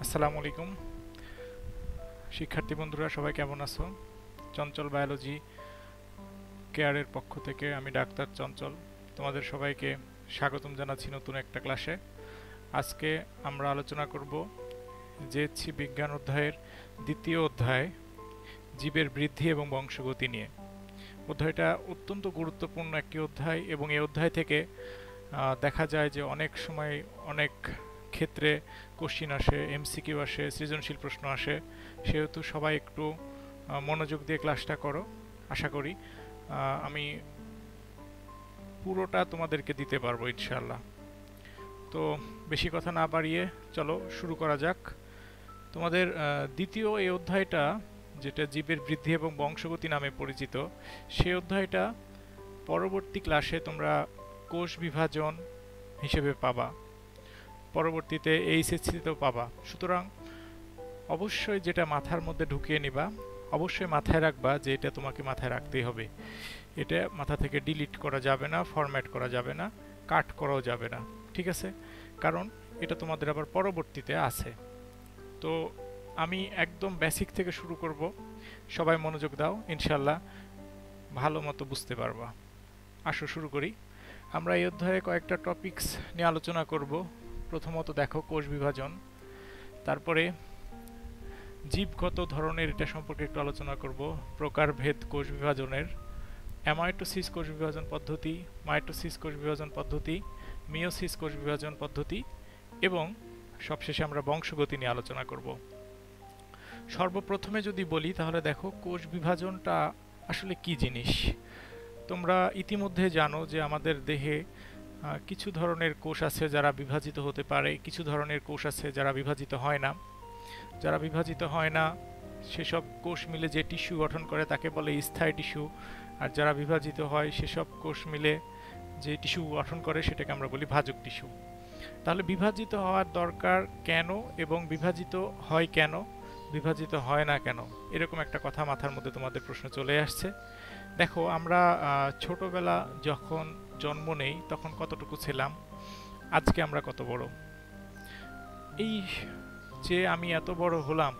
আসসালামু আলাইকুম শিক্ষার্থী বন্ধুরা, সবাই কেমন আছো? চঞ্চল বায়োলজি কেয়ারের পক্ষ থেকে আমি ডাক্তার চঞ্চল তোমাদের সবাইকে স্বাগতম জানাচ্ছি নতুন একটা ক্লাসে। আজকে আমরা আলোচনা করব জেএসসি বিজ্ঞান অধ্যায়ের দ্বিতীয় অধ্যায় জীবের বৃদ্ধি এবং বংশগতি নিয়ে। অধ্যায়টা অত্যন্ত গুরুত্বপূর্ণ একটি অধ্যায় এবং এই অধ্যায় থেকে দেখা যায় যে অনেক সময় অনেক ক্ষেত্রে কোশ্চিন আসে, এমসিকিউ আসে, সৃজনশীল প্রশ্ন আসে। সেহেতু সবাই একটু মনোযোগ দিয়ে ক্লাসটা করো। আশা করি আমি পুরোটা তোমাদেরকে দিতে পারবো ইনশাআল্লাহ। তো বেশি কথা না বাড়িয়ে চলো শুরু করা যাক। তোমাদের দ্বিতীয় এই অধ্যায়টা, যেটা জীবের বৃদ্ধি এবং বংশগতি নামে পরিচিত, সেই অধ্যায়টা পরবর্তী ক্লাসে তোমরা কোষ বিভাজন হিসেবে পাবা, পরবর্তীতে এইচএসসিতেও পাবা। সুতরাং অবশ্যই যেটা মাথার মধ্যে ঢুকিয়ে নিবা, অবশ্যই মাথায় রাখবা যে এটা তোমাকে মাথায় রাখতেই হবে। এটা মাথা থেকে ডিলিট করা যাবে না, ফরম্যাট করা যাবে না, কাট করাও যাবে না, ঠিক আছে? কারণ এটা তোমাদের আবার পরবর্তীতে আছে। তো আমি একদম বেসিক থেকে শুরু করব, সবাই মনোযোগ দাও, ইনশাল্লাহ ভালো মতো বুঝতে পারবা। আসো শুরু করি। আমরা এই অধ্যায়ে কয়েকটা টপিকস নিয়ে আলোচনা করব। প্রথমত দেখো কোষ বিভাজন, তারপরে জীবগত ধরনের এটা সম্পর্কে একটু আলোচনা করব, প্রকারভেদ কোষ বিভাজনের, অ্যামাইটোসিস কোষ বিভাজন পদ্ধতি, মাইটোসিস কোষ বিভাজন পদ্ধতি, মিওসিস কোষ বিভাজন পদ্ধতি এবং সবশেষে আমরা বংশগতি নিয়ে আলোচনা করব। সর্বপ্রথমে যদি বলি তাহলে দেখো কোষ বিভাজনটা আসলে কি জিনিস। তোমরা ইতিমধ্যে জানো যে আমাদের দেহে কিছু ধরনের কোষ আছে যারা বিভাজিত হতে পারে, কিছু ধরনের কোষ আছে যারা বিভাজিত হয় না। যারা বিভাজিত হয় না সেসব কোষ মিলে যে টিস্যু গঠন করে তাকে বলে স্থায়ী টিস্যু, আর যারা বিভাজিত হয় সেসব কোষ মিলে যে টিস্যু গঠন করে সেটাকে আমরা বলি ভাজক টিস্যু। তাহলে বিভাজিত হওয়ার দরকার কেন এবং বিভাজিত হয় কেন, বিভাজিত হয় না কেন, এরকম একটা কথা মাথার মধ্যে তোমাদের প্রশ্ন চলে আসছে। দেখো, আমরা ছোটবেলা যখন জন্ম নেই তখন কতটুকু ছিলাম, আজকে আমরা কত বড়। এই যে আমি এত বড় হলাম,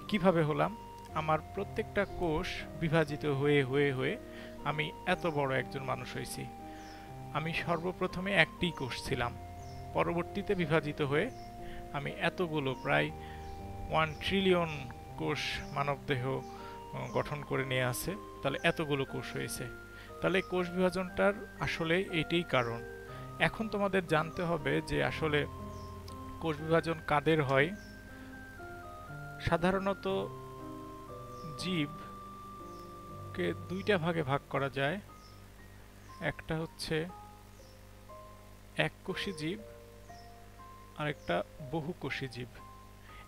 কিভাবে হলাম? আমার প্রত্যেকটা কোষ বিভাজিত হয়ে হয়ে হয়ে আমি এত বড় একজন মানুষ হয়েছি। আমি সর্বপ্রথমে একটি কোষ ছিলাম, পরবর্তীতে বিভাজিত হয়ে আমি এতগুলো, প্রায় 1 ট্রিলিয়ন কোষ মানবদেহ গঠন করে নিয়ে আসে, তাহলে এতগুলো কোষ হয়েছে। তাহলে কোষ বিভাজনটার আসলে এইটাই কারণ। এখন তোমাদের জানতে হবে যে আসলে কোষ বিভাজন কাদের হয়। সাধারণত জীবকে দুইটা ভাগে ভাগ করা যায়। একটা হচ্ছে এককোষী জীব আর একটা বহুকোষী জীব।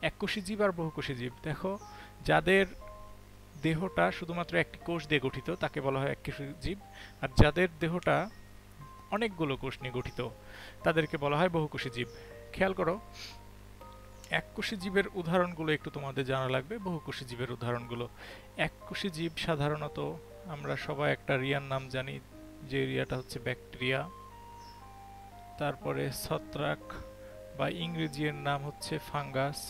এককোষী জীব আর বহুকোষী জীব, দেখো, যাদের দেহটা শুধুমাত্র একটি কোষ দিয়ে গঠিত তাকে বলা হয় এককোষী জীব, আর যাদের দেহটা অনেকগুলো কোষ নিয়ে গঠিত তাদেরকে বলা হয় বহুকোষী জীব। খেয়াল করো, এককোষী জীবের উদাহরণগুলো একটু তোমাদের জানা লাগবে, বহুকোষী জীবের উদাহরণগুলো। এককোষী জীব সাধারণত আমরা সবাই একটা রিয়ার নাম জানি, যে রিয়াটা হচ্ছে ব্যাকটেরিয়া, তারপরে ছত্রাক বা ইংরেজি এর নাম হচ্ছে ফাঙ্গাস,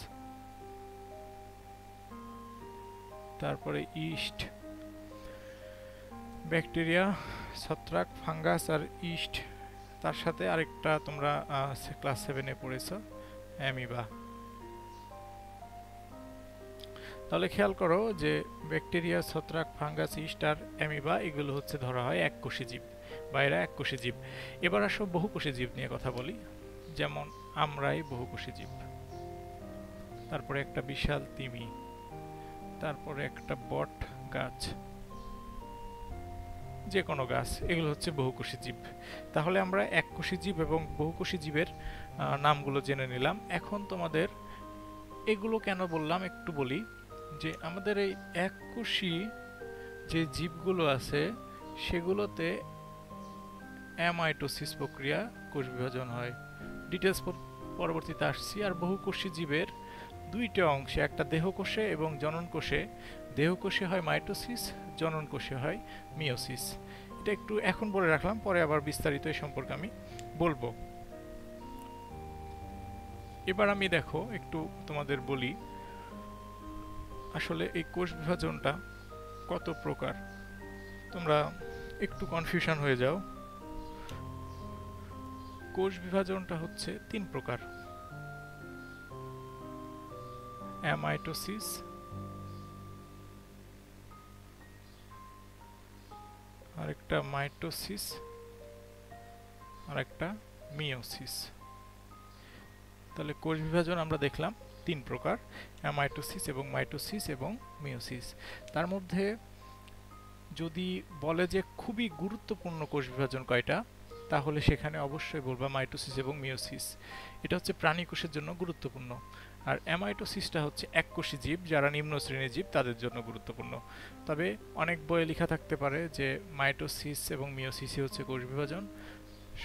তারপরে ইস্ট। ব্যাকটেরিয়া, ছত্রাক, ফাঙ্গাস আর ইস্ট, তার সাথে আরেকটা তোমরা ক্লাস 7-এ পড়েছ, অ্যামিবা। তাহলে খেয়াল করো যে ব্যাকটেরিয়া, ছত্রাক, ফাঙ্গাস, ইস্ট আর অ্যামিবা এগুলো হচ্ছে ধরা হয় এককোষী জীব বা এরা এককোষী জীব। এবার আসো বহুকোষী জীব নিয়ে কথা বলি। যেমন আমরাই বহুকোষী জীব, তারপরে একটা বিশাল তিমি, তারপরে একটা বট গাছ, যে কোনো গাছ, এগুলো হচ্ছে বহুকোষী জীব। তাহলে আমরা এককোষী জীব এবং বহুকোষী জীবের নামগুলো জেনে নিলাম। এখন তোমাদের এগুলো কেন বললাম একটু বলি, যে আমাদের এই এককোষী যে জীবগুলো আছে সেগুলোতে অ্যামাইটোসিস প্রক্রিয়া, কোষ বিভাজন হয়। ডিটেলস পরবর্তীতে আসছি। আর বহুকোষী জীবের দুইটা অংশে, একটা দেহকোষে এবং জনন কোষে। দেহকোষে হয় মাইটোসিস, জনন কোষে হয় মিওসিস। এটা একটু এখন বলে রাখলাম, পরে আবার বিস্তারিত এই সম্পর্কে আমি বলবো। এবার আমি দেখো একটু তোমাদের বলি আসলে এই কোষ বিভাজনটা কত প্রকার। তোমরা একটু কনফিউশন হয়ে যাও। কোষ বিভাজনটা হচ্ছে 3 প্রকার: অ্যামাইটোসিস, আরেকটা মাইটোসিস, আরেকটা মিওসিস। তাহলে কোষ বিভাজন আমরা দেখলাম 3 প্রকার: অ্যামাইটোসিস এবং মাইটোসিস এবং মিওসিস। তার মধ্যে যদি বলে যে খুবই গুরুত্বপূর্ণ কোষ বিভাজন কয়টা, তাহলে সেখানে অবশ্যই বলবা মাইটোসিস এবং মিওসিস। এটা হচ্ছে প্রাণী কোষের জন্য গুরুত্বপূর্ণ। আর অ্যামাইটোসিসটা হচ্ছে এককোষী জীব, যারা নিম্ন শ্রেণীর জীব তাদের জন্য গুরুত্বপূর্ণ। তবে অনেক বইয়ে লেখা থাকতে পারে যে মাইটোসিস এবং মিওসিসই হচ্ছে কোষ বিভাজন।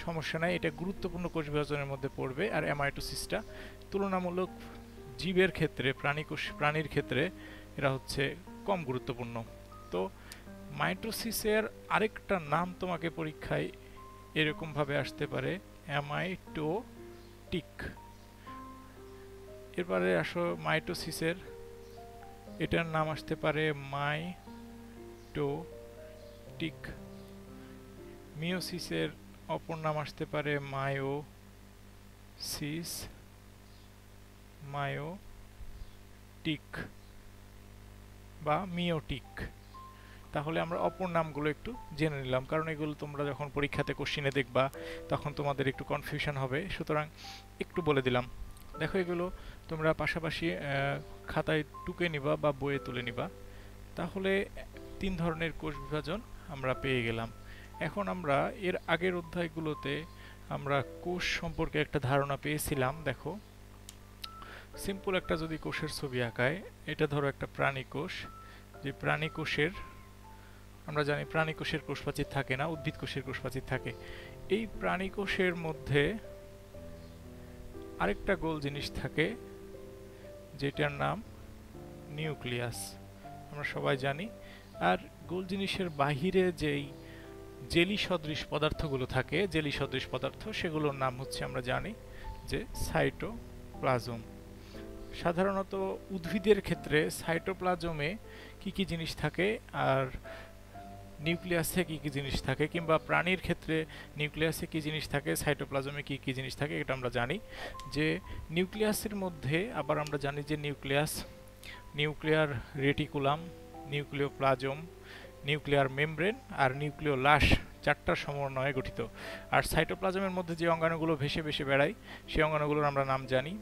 সমস্যা নাই, এটা গুরুত্বপূর্ণ কোষ বিভাজনের মধ্যে পড়বে। আর অ্যামাইটোসিসটা তুলনামূলক জীবের ক্ষেত্রে, প্রাণীর ক্ষেত্রে এরা হচ্ছে কম গুরুত্বপূর্ণ। তো মাইটোসিসের আরেকটা নাম তোমাকে পরীক্ষায় এরকমভাবে আসতে পারে, অ্যামাইটোটিক। এরপরে আসো মাইটোসিসের, এটার নাম আসতে পারে মাইটোটিক। মিওসিসের অপর নাম আসতে পারে মায়োসিস, মায়োটিক বা মিওটিক। তাহলে আমরা অপর নামগুলো একটু জেনে নিলাম, কারণ এগুলো তোমরা যখন পরীক্ষাতে কোশ্চিনে দেখবা তখন তোমাদের একটু কনফিউশন হবে, সুতরাং একটু বলে দিলাম। দেখো এগুলো তোমরা পাশাপাশি খাতায় টুকে নিবা বা বইয়ে তুলে নিবা। তাহলে 3 ধরনের কোষ বিভাজন আমরা পেয়ে গেলাম। এখন আমরা এর আগের অধ্যায়গুলোতে আমরা কোষ সম্পর্কে একটা ধারণা পেয়েছিলাম। দেখো সিম্পল একটা যদি কোষের ছবি আঁকায়, এটা ধরো একটা প্রাণী কোষ। যে প্রাণী কোষের, আমরা জানি প্রাণী কোষের কোষপ্রাচীর থাকে না, উদ্ভিদ কোষের কোষপ্রাচীর থাকে। এই প্রাণী কোষের মধ্যে আরেকটা গোল জিনিস থাকে যেটার নাম নিউক্লিয়াস, আমরা সবাই জানি। আর গোল জিনিসের বাহিরে যেই জেলি সদৃশ পদার্থগুলো থাকে, জেলি সদৃশ পদার্থ, সেগুলোর নাম হচ্ছে আমরা জানি যে সাইটোপ্লাজম। সাধারণত উদ্ভিদের ক্ষেত্রে সাইটোপ্লাজমে কি কি জিনিস থাকে আর নিউক্লিয়াসে কি কি জিনিস থাকে, কিংবা প্রাণীর ক্ষেত্রে নিউক্লিয়াসে কি জিনিস থাকে, সাইটোপ্লাজমে কি কি জিনিস থাকে, এটা আমরা জানি। যে নিউক্লিয়াসের মধ্যে আবার আমরা জানি যে nucleus, nuclear reticulum, nucleoplasm, nuclear membrane আর নিউক্লিওলাস, 4টার সমন্বয়ে গঠিত। আর সাইটোপ্লাজমের মধ্যে যে অঙ্গাণুগুলো ভেসে ভেসে বেড়ায়, সেই অঙ্গাণুগুলোর আমরা নাম জানি।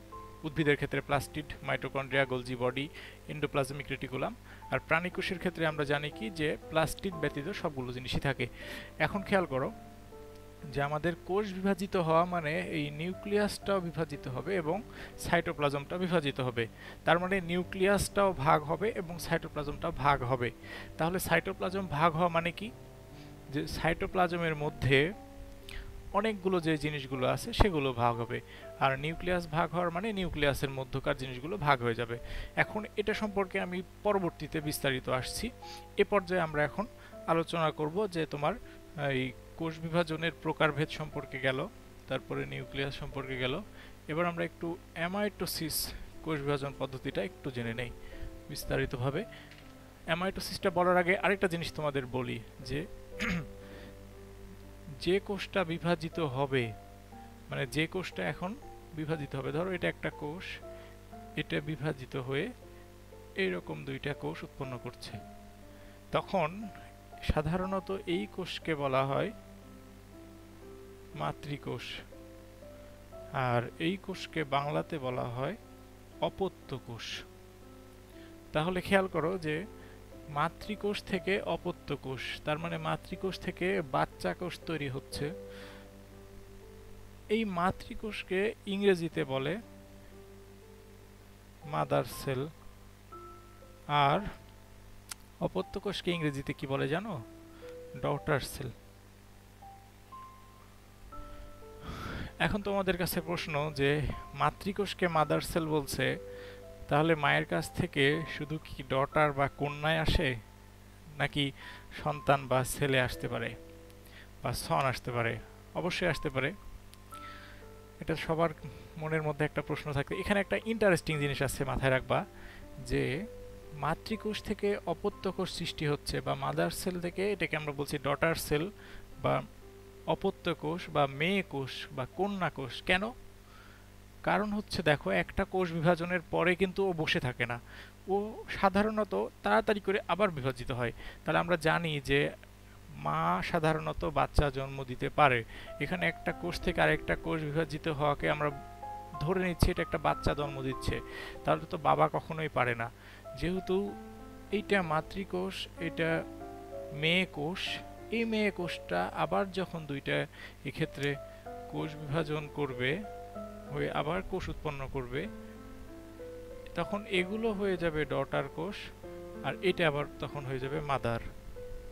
উদ্ভিদের ক্ষেত্রে plastid, mitochondria, Golgi body, endoplasmic reticulum. আর প্রাণী কোষের ক্ষেত্রে আমরা জানি কি যে প্লাস্টিড ব্যতীত সবগুলো জিনিসই থাকে। এখন খেয়াল করো যে আমাদের কোষ বিভাজিত হওয়া মানে এই নিউক্লিয়াসটাও বিভাজিত হবে এবং সাইটোপ্লাজমটাও বিভাজিত হবে। তার মানে নিউক্লিয়াসটাও ভাগ হবে এবং সাইটোপ্লাজমটাও ভাগ হবে। তাহলে সাইটোপ্লাজম ভাগ হওয়া মানে কি, যে সাইটোপ্লাজমের মধ্যে অনেকগুলো যে জিনিসগুলো আছে সেগুলো ভাগ হবে। আর নিউক্লিয়াস ভাগ হওয়ার মানে নিউক্লিয়াসের মধ্যকার জিনিসগুলো ভাগ হয়ে যাবে। এখন এটা সম্পর্কে আমি পরবর্তীতে বিস্তারিত আসছি। এ পর্যায়ে আমরা এখন আলোচনা করব যে তোমার এই কোষ বিভাজনের প্রকারভেদ সম্পর্কে গেল, তারপরে নিউক্লিয়াস সম্পর্কে গেল। এবার আমরা একটু অ্যামাইটোসিস কোষ বিভাজন পদ্ধতিটা একটু জেনে নেই বিস্তারিতভাবে। অ্যামাইটোসিসটা বলার আগে আরেকটা জিনিস তোমাদের বলি, যে যে কোষটা বিভাজিত হবে, মানে যে কোষটা এখন বিভাজিত হবে, ধরো এটা একটা কোষ, এটা বিভাজিত হয়ে এইরকম 2টা কোষ উৎপন্ন করছে, তখন সাধারণত এই কোষকে বলা হয় মাতৃকোষ, আর এই কোষকে বাংলাতে বলা হয় অপত্য কোষ। তাহলে খেয়াল করো যে মাতৃকোষ থেকে অপত্য কোষ, তার মানে মাতৃকোষ থেকে বাচ্চা কোষ তৈরি হচ্ছে। এই মাতৃকোষকে ইংরেজিতে বলে মাদার সেল, আর অপত্য কোষকে ইংরেজিতে কি বলে জানো? Daughter cell. এখন তোমাদের কাছে প্রশ্ন, যে মাতৃকোষকে মাদার সেল বলছে, তাহলে মায়ের কাছ থেকে শুধু কি ডটার বা কন্যায় আসে, নাকি সন্তান বা ছেলে আসতে পারে বা সন আসতে পারে? অবশ্যই আসতে পারে। এটা সবার মনের মধ্যে একটা প্রশ্ন থাকে। এখানে একটা ইন্টারেস্টিং জিনিস আছে, মাথায় রাখবা, যে মাতৃকোষ থেকে অপত্য কোষ সৃষ্টি হচ্ছে, বা মাদার সেল থেকে, এটাকে আমরা বলছি ডটার সেল বা অপত্য কোষ বা মেয়ে কোষ বা কন্যা কোষ। কেন? কারণ হচ্ছে দেখো, একটা কোষ বিভাজনের পরে কিন্তু ও বসে থাকে না, ও সাধারণত তাড়াতাড়ি করে আবার বিভাজিত হয়। তাহলে আমরা জানি যে মা সাধারণত বাচ্চা জন্ম দিতে পারে। এখানে একটা কোষ থেকে আরেকটা কোষ বিভাজিত হওয়াকে আমরা ধরে নিচ্ছি এটা একটা বাচ্চা জন্ম দিচ্ছে, তাহলে তো বাবা কখনোই পারে না। যেহেতু এইটা মাতৃকোষ, এটা মেয়ে কোষ, এই মেয়ে কোষটা আবার যখন দুইটা এক্ষেত্রে কোষ বিভাজন করবে, হয়ে আবার কোষ উৎপন্ন করবে, তখন এগুলো হয়ে যাবে ডটার কোষ, আর এটা আবার তখন হয়ে যাবে মাদার।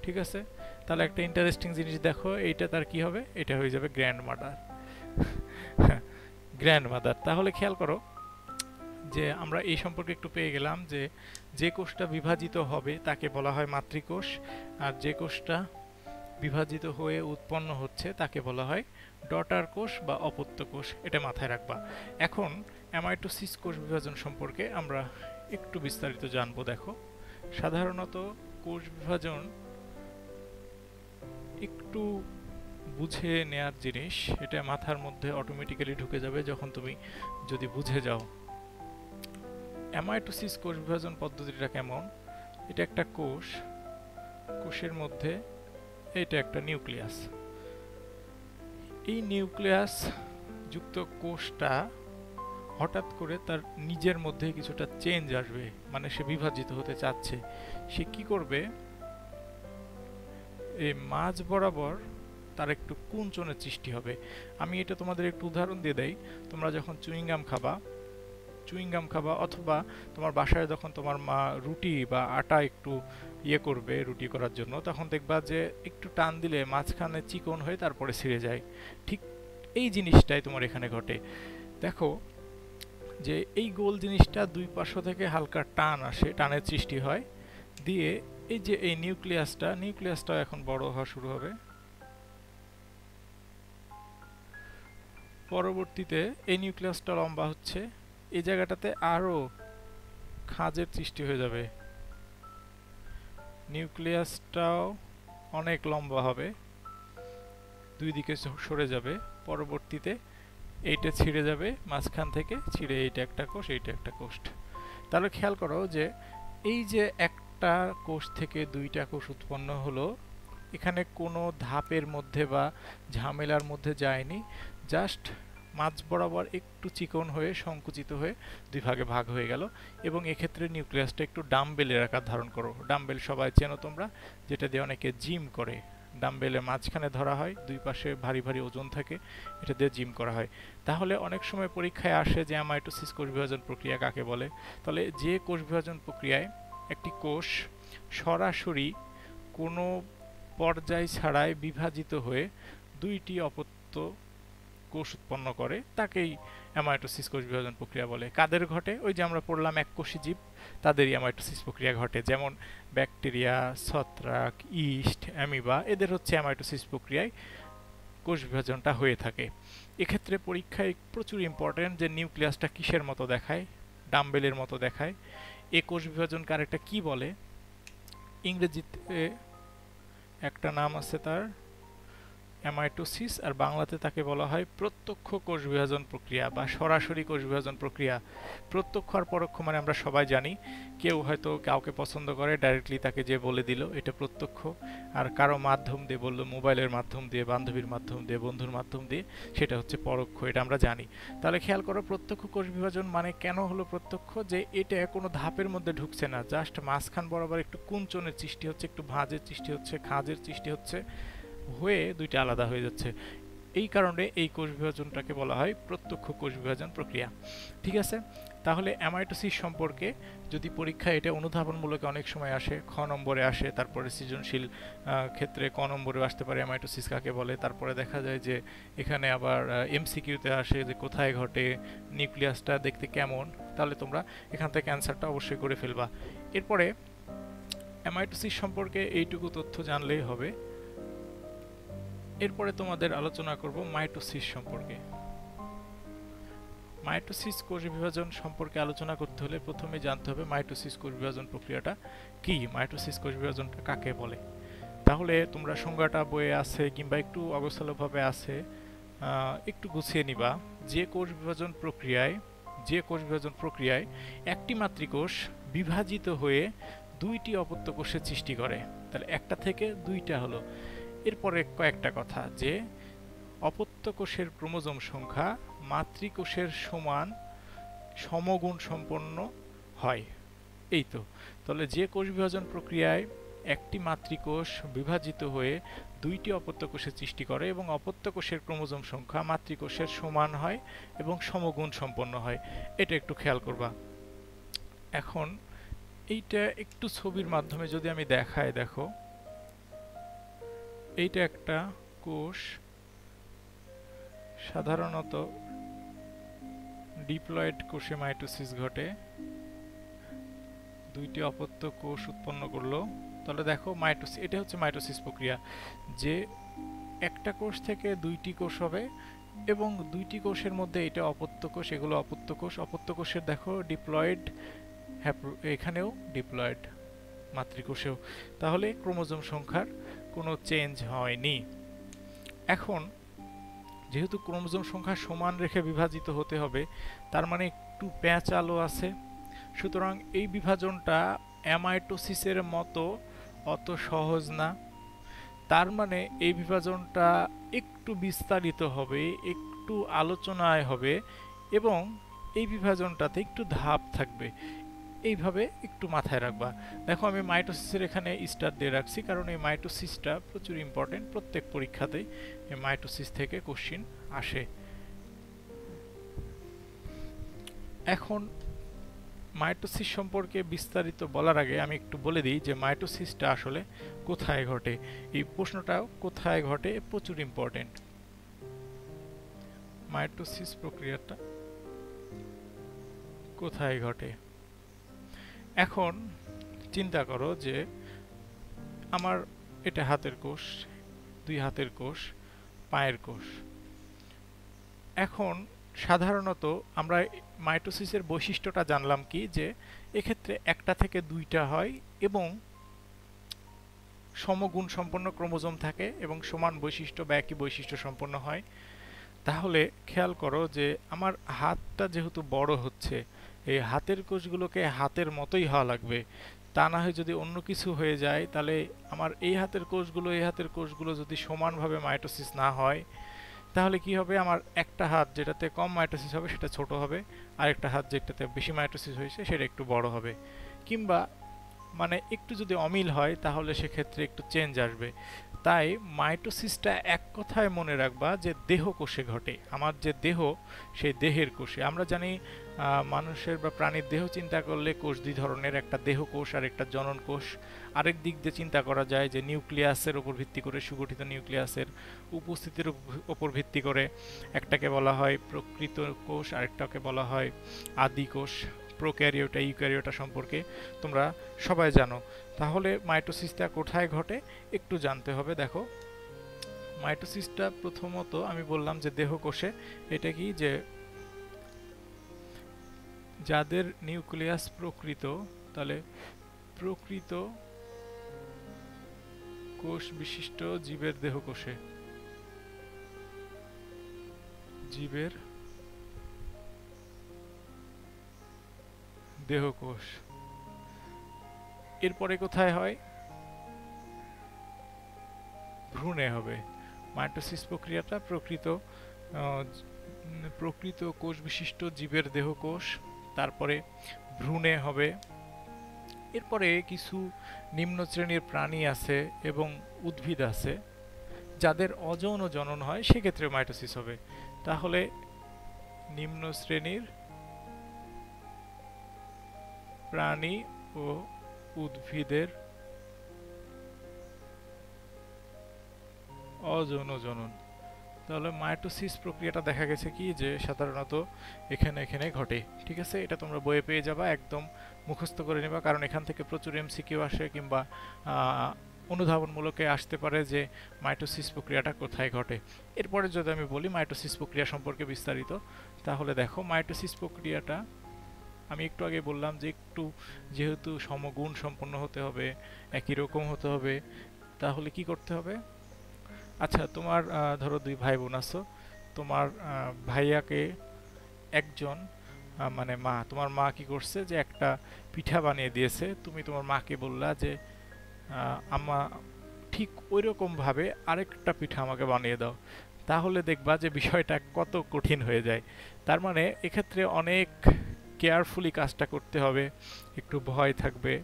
ঠিক আছে? তাহলে একটা ইন্টারেস্টিং জিনিস দেখো, এইটা তার কি হবে? এটা হয়ে যাবে গ্র্যান্ড মাদার। Grand mother. তাহলে খেয়াল করো যে আমরা এই সম্পর্কে একটু পেয়ে গেলাম যে যে কোষটা বিভাজিত হবে তাকে বলা হয় মাতৃকোষ, আর যে কোষটা বিভাজিত হয়ে উৎপন্ন হচ্ছে তাকে বলা হয় ডটার কোষ বা অপত্য কোষ। এটা মাথায় রাখবা। এখন অ্যামাইটোসিস কোষ বিভাজন সম্পর্কে আমরা একটু বিস্তারিত জানবো। দেখো, সাধারণত কোষ বিভাজন একটু বুঝে নেয়ার জিনিস, এটা মাথার মধ্যে অটোমেটিক্যালি ঢুকে যাবে যখন তুমি যদি বুঝে যাও। অ্যামাইটোসিস কোষ বিভাজন পদ্ধতিটা কেমন? এটা একটা কোষ, কোষের মধ্যে এটা একটা নিউক্লিয়াস। এই নিউক্লিয়াস যুক্ত কোষটা হঠাৎ করে তার নিজের মধ্যে কিছুটা চেঞ্জ আসবে, মানে সে বিভাজিত হতে চাচ্ছে। সে কি করবে? এই মাঝ বরাবর তার একটু কুঞ্চনের সৃষ্টি হবে। আমি এটা তোমাদের একটু উদাহরণ দিয়ে দেই। তোমরা যখন চুইংগাম খাবা, অথবা তোমার বাসায় যখন তোমার মা রুটি বা আটা একটু ইয়ে করবে রুটি করার জন্য, তখন দেখবা যে একটু টান দিলে মাঝখানে চিকন হয়ে তারপরে ছিঁড়ে যায়। ঠিক এই জিনিসটাই তোমার এখানে ঘটে। দেখো যে এই গোল জিনিসটা দুই পার্শ্ব থেকে হালকা টান আসে, টানের সৃষ্টি হয়, দিয়ে এই যে এই নিউক্লিয়াসটাও এখন বড় হওয়া শুরু হবে। পরবর্তীতে এই নিউক্লিয়াসটা লম্বা হচ্ছে, এই জায়গাটাতে আরো খাঁজের সৃষ্টি হয়ে যাবে, নিউক্লিয়াসটাও অনেক লম্বা হবে, দুই দিকে সরে যাবে। পরবর্তীতে এইটা ছিঁড়ে যাবে, মাঝখান থেকে ছিঁড়ে এইটা একটা কোষ, এইটা একটা কোষ। তাহলে খেয়াল করো যে এই যে একটা কোষ থেকে দুইটা কোষ উৎপন্ন হলো, এখানে কোনো ধাপের মধ্যে বা ঝামেলার মধ্যে যায়নি, জাস্ট মাঝ বরাবর একটু চিকন হয়ে সংকুচিত হয়ে দুই ভাগে ভাগ হয়ে গেল। এবং এক্ষেত্রে নিউক্লিয়াসটা একটু ডাম্বেলের আকার ধারণ করো। ডাম্বেল সবাই চেনো তোমরা, যেটা দিয়ে অনেকে জিম করে। ডাম্বেলের মাঝখানে ধরা হয়, দুই পাশে ভারী ভারী ওজন থাকে, এটা দিয়ে জিম করা হয়। তাহলে অনেক সময় পরীক্ষায় আসে যে অ্যামাইটোসিস কোষ বিভাজন প্রক্রিয়া কাকে বলে। তাহলে যে কোষ বিভাজন প্রক্রিয়ায় একটি কোষ সরাসরি কোনো পর্যায় ছাড়াই বিভাজিত হয়ে দুইটি অপত্য কোষ উৎপন্ন করে, তাকেই অ্যামাইটোসিস কোষ বিভাজন প্রক্রিয়া বলে। কাদের ঘটে? ওই যে আমরা পড়লাম এককোষী জীব, তাদেরই অ্যামাইটোসিস প্রক্রিয়া ঘটে। যেমন ব্যাকটেরিয়া, ছত্রাক, ইস্ট, অ্যামিবা, এদের হচ্ছে অ্যামাইটোসিস প্রক্রিয়ায় কোষ বিভাজনটা হয়ে থাকে। এক্ষেত্রে পরীক্ষায় প্রচুর ইম্পর্টেন্ট যে নিউক্লিয়াসটা কিসের মতো দেখায়? ডাম্বেলের মতো দেখায়। এ কোষ বিভাজনকে আরেকটা কি বলে? ইংরেজিতে একটা নাম আছে তার, অ্যামাইটোসিস, আর বাংলাতে তাকে বলা হয় প্রত্যক্ষ কোষ বিভাজন প্রক্রিয়া বা সরাসরি কোষ বিভাজন প্রক্রিয়া। প্রত্যক্ষ আর পরোক্ষ মানে আমরা সবাই জানি। কেউ হয়তো কাউকে পছন্দ করে, ডাইরেক্টলি তাকে যে বলে দিল, এটা প্রত্যক্ষ। আর কারো মাধ্যম দিয়ে বললো, মোবাইলের মাধ্যম দিয়ে, বান্ধবীর মাধ্যম দিয়ে, বন্ধুর মাধ্যম দিয়ে, সেটা হচ্ছে পরোক্ষ। এটা আমরা জানি। তাহলে খেয়াল করো, প্রত্যক্ষ কোষ বিভাজন মানে কেন হলো প্রত্যক্ষ? যে এটা কোনো ধাপের মধ্যে ঢুকছে না, জাস্ট মাঝখান বরাবর একটু কুঞ্চনের সৃষ্টি হচ্ছে, একটু ভাঁজের সৃষ্টি হচ্ছে, খাঁজের সৃষ্টি হচ্ছে, হয়ে দুইটা আলাদা হয়ে যাচ্ছে। এই কারণে এই কোষ বিভাজনটাকে বলা হয় প্রত্যক্ষ কোষ বিভাজন প্রক্রিয়া। ঠিক আছে? তাহলে অ্যামাইটোসিস সম্পর্কে যদি পরীক্ষায় এটা অনুধাবনমূলক অনেক সময় আসে, খ নম্বরে আসে, তারপরে সৃজনশীল ক্ষেত্রে ক নম্বরেও আসতে পারে অ্যামাইটোসিস কাকে বলে। তারপরে দেখা যায় যে এখানে আবার এমসিকিউতে আসে যে কোথায় ঘটে, নিউক্লিয়াসটা দেখতে কেমন। তাহলে তোমরা এখান থেকে অ্যান্সারটা অবশ্যই করে ফেলবা। এরপরে অ্যামাইটোসিস সম্পর্কে এইটুকু তথ্য জানলেই হবে। এরপরে তোমাদের আলোচনা করব মাইটোসিস সম্পর্কে। মাইটোসিস কোষ বিভাজন সম্পর্কে আলোচনা করতে হলে প্রথমে জানতে হবে মাইটোসিস কোষ বিভাজন প্রক্রিয়াটা কি, মাইটোসিস কোষ বিভাজনটা কাকে বলে। তাহলে তোমরা সংজ্ঞাটা বইয়ে আছে কিংবা একটু অগোছালোভাবে আছে, একটু গুছিয়ে নিবা। যে কোষ বিভাজন প্রক্রিয়ায় একটি মাতৃকোষ বিভাজিত হয়ে দুইটি অপত্য কোষের সৃষ্টি করে, তাহলে একটা থেকে দুইটা হলো। এরপরে কয়েকটা কথা, যে অপত্য কোষের ক্রোমোজোম সংখ্যা মাতৃকোষের সমান সমগুণ সম্পন্ন হয়। এই তো, তাহলে যে কোষ বিভাজন প্রক্রিয়ায় একটি মাতৃকোষ বিভাজিত হয়ে দুইটি অপত্য কোষের সৃষ্টি করে এবং অপত্য কোষের ক্রোমোজোম সংখ্যা মাতৃকোষের সমান হয় এবং সমগুণ সম্পন্ন হয়, এটা একটু খেয়াল করবা। এখন এইটা একটু ছবির মাধ্যমে যদি আমি দেখাই, দেখো এইটা একটা কোষ, সাধারণত ডিপ্লয়েড কোষে মাইটোসিস ঘটে, দুইটি অপত্য কোষ উৎপন্ন করলো। তাহলে দেখো মাইটোসিস, এটা হচ্ছে মাইটোসিস প্রক্রিয়া, যে একটা কোষ থেকে দুইটি কোষ হবে এবং দুইটি কোষের মধ্যে এটা অপত্য কোষ, এগুলো অপত্য কোষ। অপত্য কোষের দেখো ডিপ্লয়েড, এখানেও ডিপ্লয়েড মাতৃকোষেও, তাহলে ক্রোমোজোম সংখ্যার কোনো চেঞ্জ হয়নি। এখন যেহেতু ক্রোমোজোম সংখ্যা সমান রেখে বিভাজিত হতে হবে, তার মানে একটু প্যাঁচালো আছে, সুতরাং এই বিভাজনটা অ্যামাইটোসিসের মতো অত সহজ না। তার মানে এই বিভাজনটা একটু বিস্তারিত হবে, একটু আলোচনায় হবে এবং এই বিভাজনটাতে একটু ধাপ থাকবে, এইভাবে একটু মাথায় রাখবা। দেখো আমি মাইটোসিসের এখানে স্টার দিয়ে রাখছি, কারণ এই মাইটোসিসটা প্রচুর ইম্পর্টেন্ট, প্রত্যেক পরীক্ষাতেই এই মাইটোসিস থেকে কোশ্চিন আসে। এখন মাইটোসিস সম্পর্কে বিস্তারিত বলার আগে আমি একটু বলে দিই যে মাইটোসিসটা আসলে কোথায় ঘটে। এই প্রশ্নটাও কোথায় ঘটে প্রচুর ইম্পর্টেন্ট। মাইটোসিস প্রক্রিয়াটা কোথায় ঘটে? এখন চিন্তা করো যে আমার এটা হাতের কোষ, দুই হাতের কোষ, পায়ের কোষ। এখন সাধারণত আমরা মাইটোসিসের বৈশিষ্ট্যটা জানলাম কি, যে এক্ষেত্রে একটা থেকে দুইটা হয় এবং সমগুণ সম্পন্ন ক্রোমোজোম থাকে এবং সমান বৈশিষ্ট্য বা একই বৈশিষ্ট্য সম্পন্ন হয়। তাহলে খেয়াল করো যে আমার হাতটা যেহেতু বড় হচ্ছে, এই হাতের কোষগুলোকে হাতের মতোই হওয়া লাগবে, তা না হয় যদি অন্য কিছু হয়ে যায়, তাহলে আমার এই হাতের কোষগুলো যদি সমানভাবে মাইটোসিস না হয়, তাহলে কি হবে, আমার একটা হাত যেটাতে কম মাইটোসিস হবে সেটা ছোট হবে, আর একটা হাত যেটাতে বেশি মাইটোসিস হয়েছে সেটা একটু বড় হবে, কিংবা মানে একটু যদি অমিল হয় তাহলে সেক্ষেত্রে একটু চেঞ্জ আসবে। তাই মাইটোসিসটা এক কথায় মনে রাখবা যে দেহ কোষে ঘটে। আমার যে দেহ, সেই দেহের কোষে। আমরা জানি মানুষের বা প্রাণীর দেহ চিন্তা করলে কোষ দুই ধরনের, একটা দেহ কোষ আর একটা জনন কোষ। আরেক দিক দিয়ে চিন্তা করা যায় যে নিউক্লিয়াসের উপর ভিত্তি করে, সুগঠিত নিউক্লিয়াসের উপস্থিতির উপর ভিত্তি করে একটাকে বলা হয় প্রকৃত কোষ, আরেকটাকে বলা হয় আদি কোষ। প্রোক্যারিওটা ইউক্যারিওটা সম্পর্কে তোমরা সবাই জানো। তাহলে মাইটোসিসটা কোথায় ঘটে একটু জানতে হবে। দেখো মাইটোসিসটা প্রথমত আমি বললাম যে দেহ কোষে। এটা কি, যে যাদের নিউক্লিয়াস প্রকৃত, তাহলে প্রকৃত কোষ বিশিষ্ট জীবের দেহ কোষে, জীবের দেহ কোষ। এরপরে কোথায় হয়? ভ্রূণে হবে। মাইটোসিস প্রক্রিয়াটা প্রকৃত কোষ বিশিষ্ট জীবের দেহ কোষ, তারপরে ভ্রূণে হবে। এরপরে কিছু নিম্ন শ্রেণীর প্রাণী আছে এবং উদ্ভিদ আছে যাদের অযৌন জনন হয়, সেক্ষেত্রে মাইটোসিস হবে। তাহলে নিম্ন শ্রেণীর প্রাণী ও উদ্ভিদের অযৌন জনন। তাহলে মাইটোসিস প্রক্রিয়াটা দেখা গেছে কি, যে সাধারণত এখানে ঘটে। ঠিক আছে, এটা তোমরা বইয়ে পেয়ে যাবা, একদম মুখস্থ করে নেবা, কারণ এখান থেকে প্রচুর এমসিকিউ আসে কিংবা অনুধাবনমূলকে আসতে পারে যে মাইটোসিস প্রক্রিয়াটা কোথায় ঘটে। এরপরে যদি আমি বলি মাইটোসিস প্রক্রিয়া সম্পর্কে বিস্তারিত, তাহলে দেখো মাইটোসিস প্রক্রিয়াটা আমি একটু আগে বললাম যে একটু যেহেতু সমগুণ সম্পন্ন হতে হবে, একই রকম হতে হবে, তাহলে কি করতে হবে? আচ্ছা, তোমার ধরো দুই ভাই বোন আছো, তোমার ভাইয়াকে একজন মানে মা, তোমার মা কি করছে যে একটা পিঠা বানিয়ে দিয়েছে, তুমি তোমার মাকে বললা যে আম্মা ঠিক ওই রকম ভাবে আরেকটা পিঠা আমাকে বানিয়ে দাও। তাহলে দেখবা যে বিষয়টা কত কঠিন হয়ে যায়। তার মানে এক্ষেত্রে অনেক কেয়ারফুলি কাজটা করতে হবে, একটু ভয় থাকবে,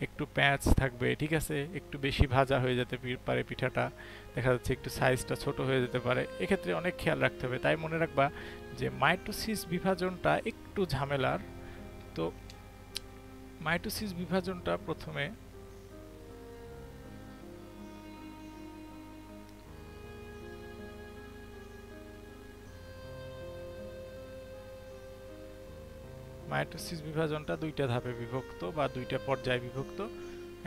একটু প্যাঁচ থাকবে, ঠিক আছে, একটু বেশি ভাজা হয়ে যেতে পারে পিঠাটা, দেখা যাচ্ছে একটু সাইজটা ছোট হয়ে যেতে পারে, এক্ষেত্রে অনেক খেয়াল রাখতে হবে। তাই মনে রাখবা যে মাইটোসিস বিভাজনটা একটু ঝামেলার। তো মাইটোসিস বিভাজনটা প্রথমে মাইটোসিস বিভাজনটা দুইটা ধাপে বিভক্ত বা দুইটা পর্যায়ে বিভক্ত,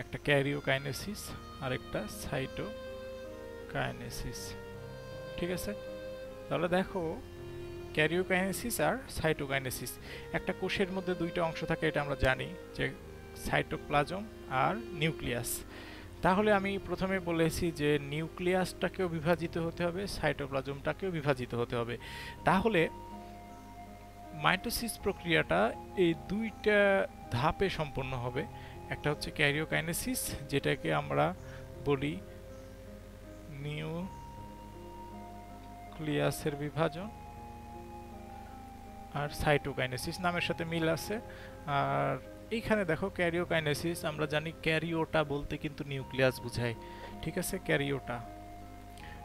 একটা ক্যারিওকাইনেসিস আর একটা সাইটোকাইনেসিস, ঠিক আছে? তাহলে দেখো, ক্যারিওকাইনেসিস আর সাইটোকাইনেসিস, একটা কোষের মধ্যে দুইটা অংশ থাকে, এটা আমরা জানি, যে সাইটোপ্লাজম আর নিউক্লিয়াস। তাহলে আমি প্রথমে বলেছি যে নিউক্লিয়াসটাকেও বিভাজিত হতে হবে, সাইটোপ্লাজমটাকেও বিভাজিত হতে হবে। তাহলে মাইটোসিস প্রক্রিয়াটা এই দুইটা ধাপে সম্পন্ন হবে। একটা হচ্ছে ক্যারিওকাইনেসিস, যেটাকে আমরা বলি নিউক্লিয়াসের বিভাজন, আর সাইটোকাইনেসিস নামের সাথে মিল আছে। আর এইখানে দেখো ক্যারিওকাইনেসিস, আমরা জানি ক্যারিওটা বলতে কিন্তু নিউক্লিয়াস বোঝায়, ঠিক আছে, ক্যারিওটা।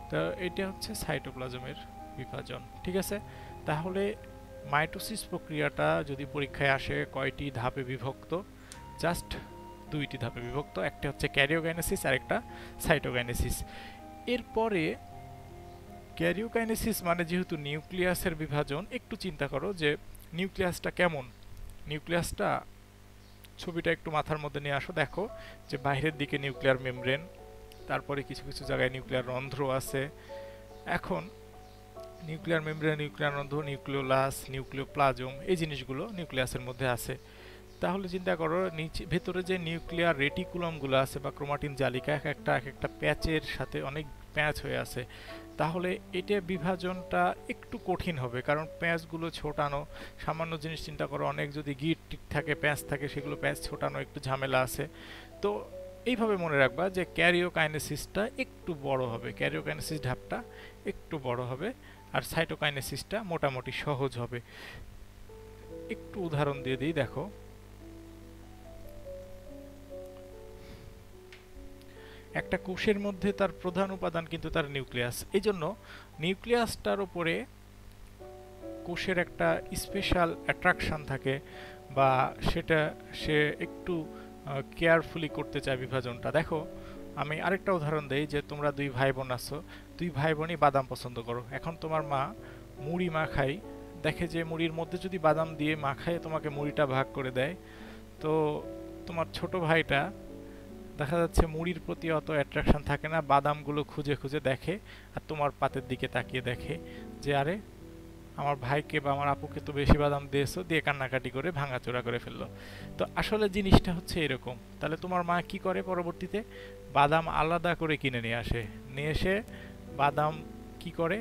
তো এটা হচ্ছে সাইটোপ্লাজমের বিভাজন, ঠিক আছে? তাহলে মাইটোসিস প্রক্রিয়াটা যদি পরীক্ষায় আসে কয়টি ধাপে বিভক্ত? জাস্ট দুইটি ধাপে বিভক্ত, একটা হচ্ছে ক্যারিওকাইনেসিস আর একটা সাইটোকাইনেসিস। এরপরে ক্যারিওকাইনেসিস মানে যেহেতু নিউক্লিয়াসের বিভাজন, একটু চিন্তা করো যে নিউক্লিয়াসটা কেমন। নিউক্লিয়াসটা ছবিটা একটু মাথার মধ্যে নিয়ে আসো, দেখো যে বাইরের দিকে নিউক্লিয়ার মেমব্রেন, তারপরে কিছু কিছু জায়গায় নিউক্লিয়ার রন্ধ্র আছে। এখন নিউক্লিয়ার মেমব্রেন, নিউক্লিয়ার রন্ধ্র, নিউক্লিওলাস, নিউক্লিওপ্লাজম, এই জিনিসগুলো নিউক্লিয়াসের মধ্যে আছে। তাহলে চিন্তা করো নিচে ভেতরে যে নিউক্লিয়ার রেটিকুলামগুলো আছে বা ক্রোমাটিন জালিকা, এক একটা প্যাচের সাথে অনেক প্যাচ হয়ে আছে। তাহলে এটা বিভাজনটা একটু কঠিন হবে, কারণ প্যাচগুলো ছোটানো, সামান্য জিনিস চিন্তা করো, অনেক যদি গিট টিট থাকে, প্যাচ থাকে, সেগুলো প্যাচ ছোটানো একটু ঝামেলা আছে। তো এইভাবে মনে রাখবা যে ক্যারিওকাইনেসিসটা একটু বড় হবে, ক্যারিওকাইনেসিস ধাপটা একটু বড় হবে, আর সাইটোকাইনেসিসটা মোটামুটি সহজ হবে। একটু উদাহরণ দিয়ে দিই, দেখো একটা কোষের মধ্যে তার প্রধান উপাদান কিন্তু তার নিউক্লিয়াস। এই জন্য নিউক্লিয়াসটার উপরে কোষের একটা স্পেশাল অ্যাট্রাকশন থাকে, বা সেটা সে একটু কেয়ারফুলি করতে চায় বিভাজনটা। দেখো আমি আরেকটা উদাহরণ দেই, যে তোমরা দুই ভাই বোন আছো, দুই ভাই বোনই বাদাম পছন্দ করো। এখন তোমার মা মুড়ি মাখাই, দেখে যে মুড়ির মধ্যে যদি বাদাম দিয়ে মাখায় তোমাকে মুড়িটা ভাগ করে দেয়, তো তোমার ছোট ভাইটা দেখা যাচ্ছে মুড়ির প্রতি অত অ্যাট্রাকশন থাকে না, বাদামগুলো খুঁজে খুঁজে দেখে আর তোমার পাতের দিকে তাকিয়ে দেখে যে আরে আমার ভাইকে বা আমার আপুকে তো বেশি বাদাম দিয়েছো, দিয়ে কান্নাকাটি করে ভাঙাচোরা করে ফেললো। তো আসলে জিনিসটা হচ্ছে এরকম। তাহলে তোমার মা কি করে পরবর্তীতে? বাদাম আলাদা করে কিনে নিয়ে আসে, নিয়ে এসে বাদাম কি করে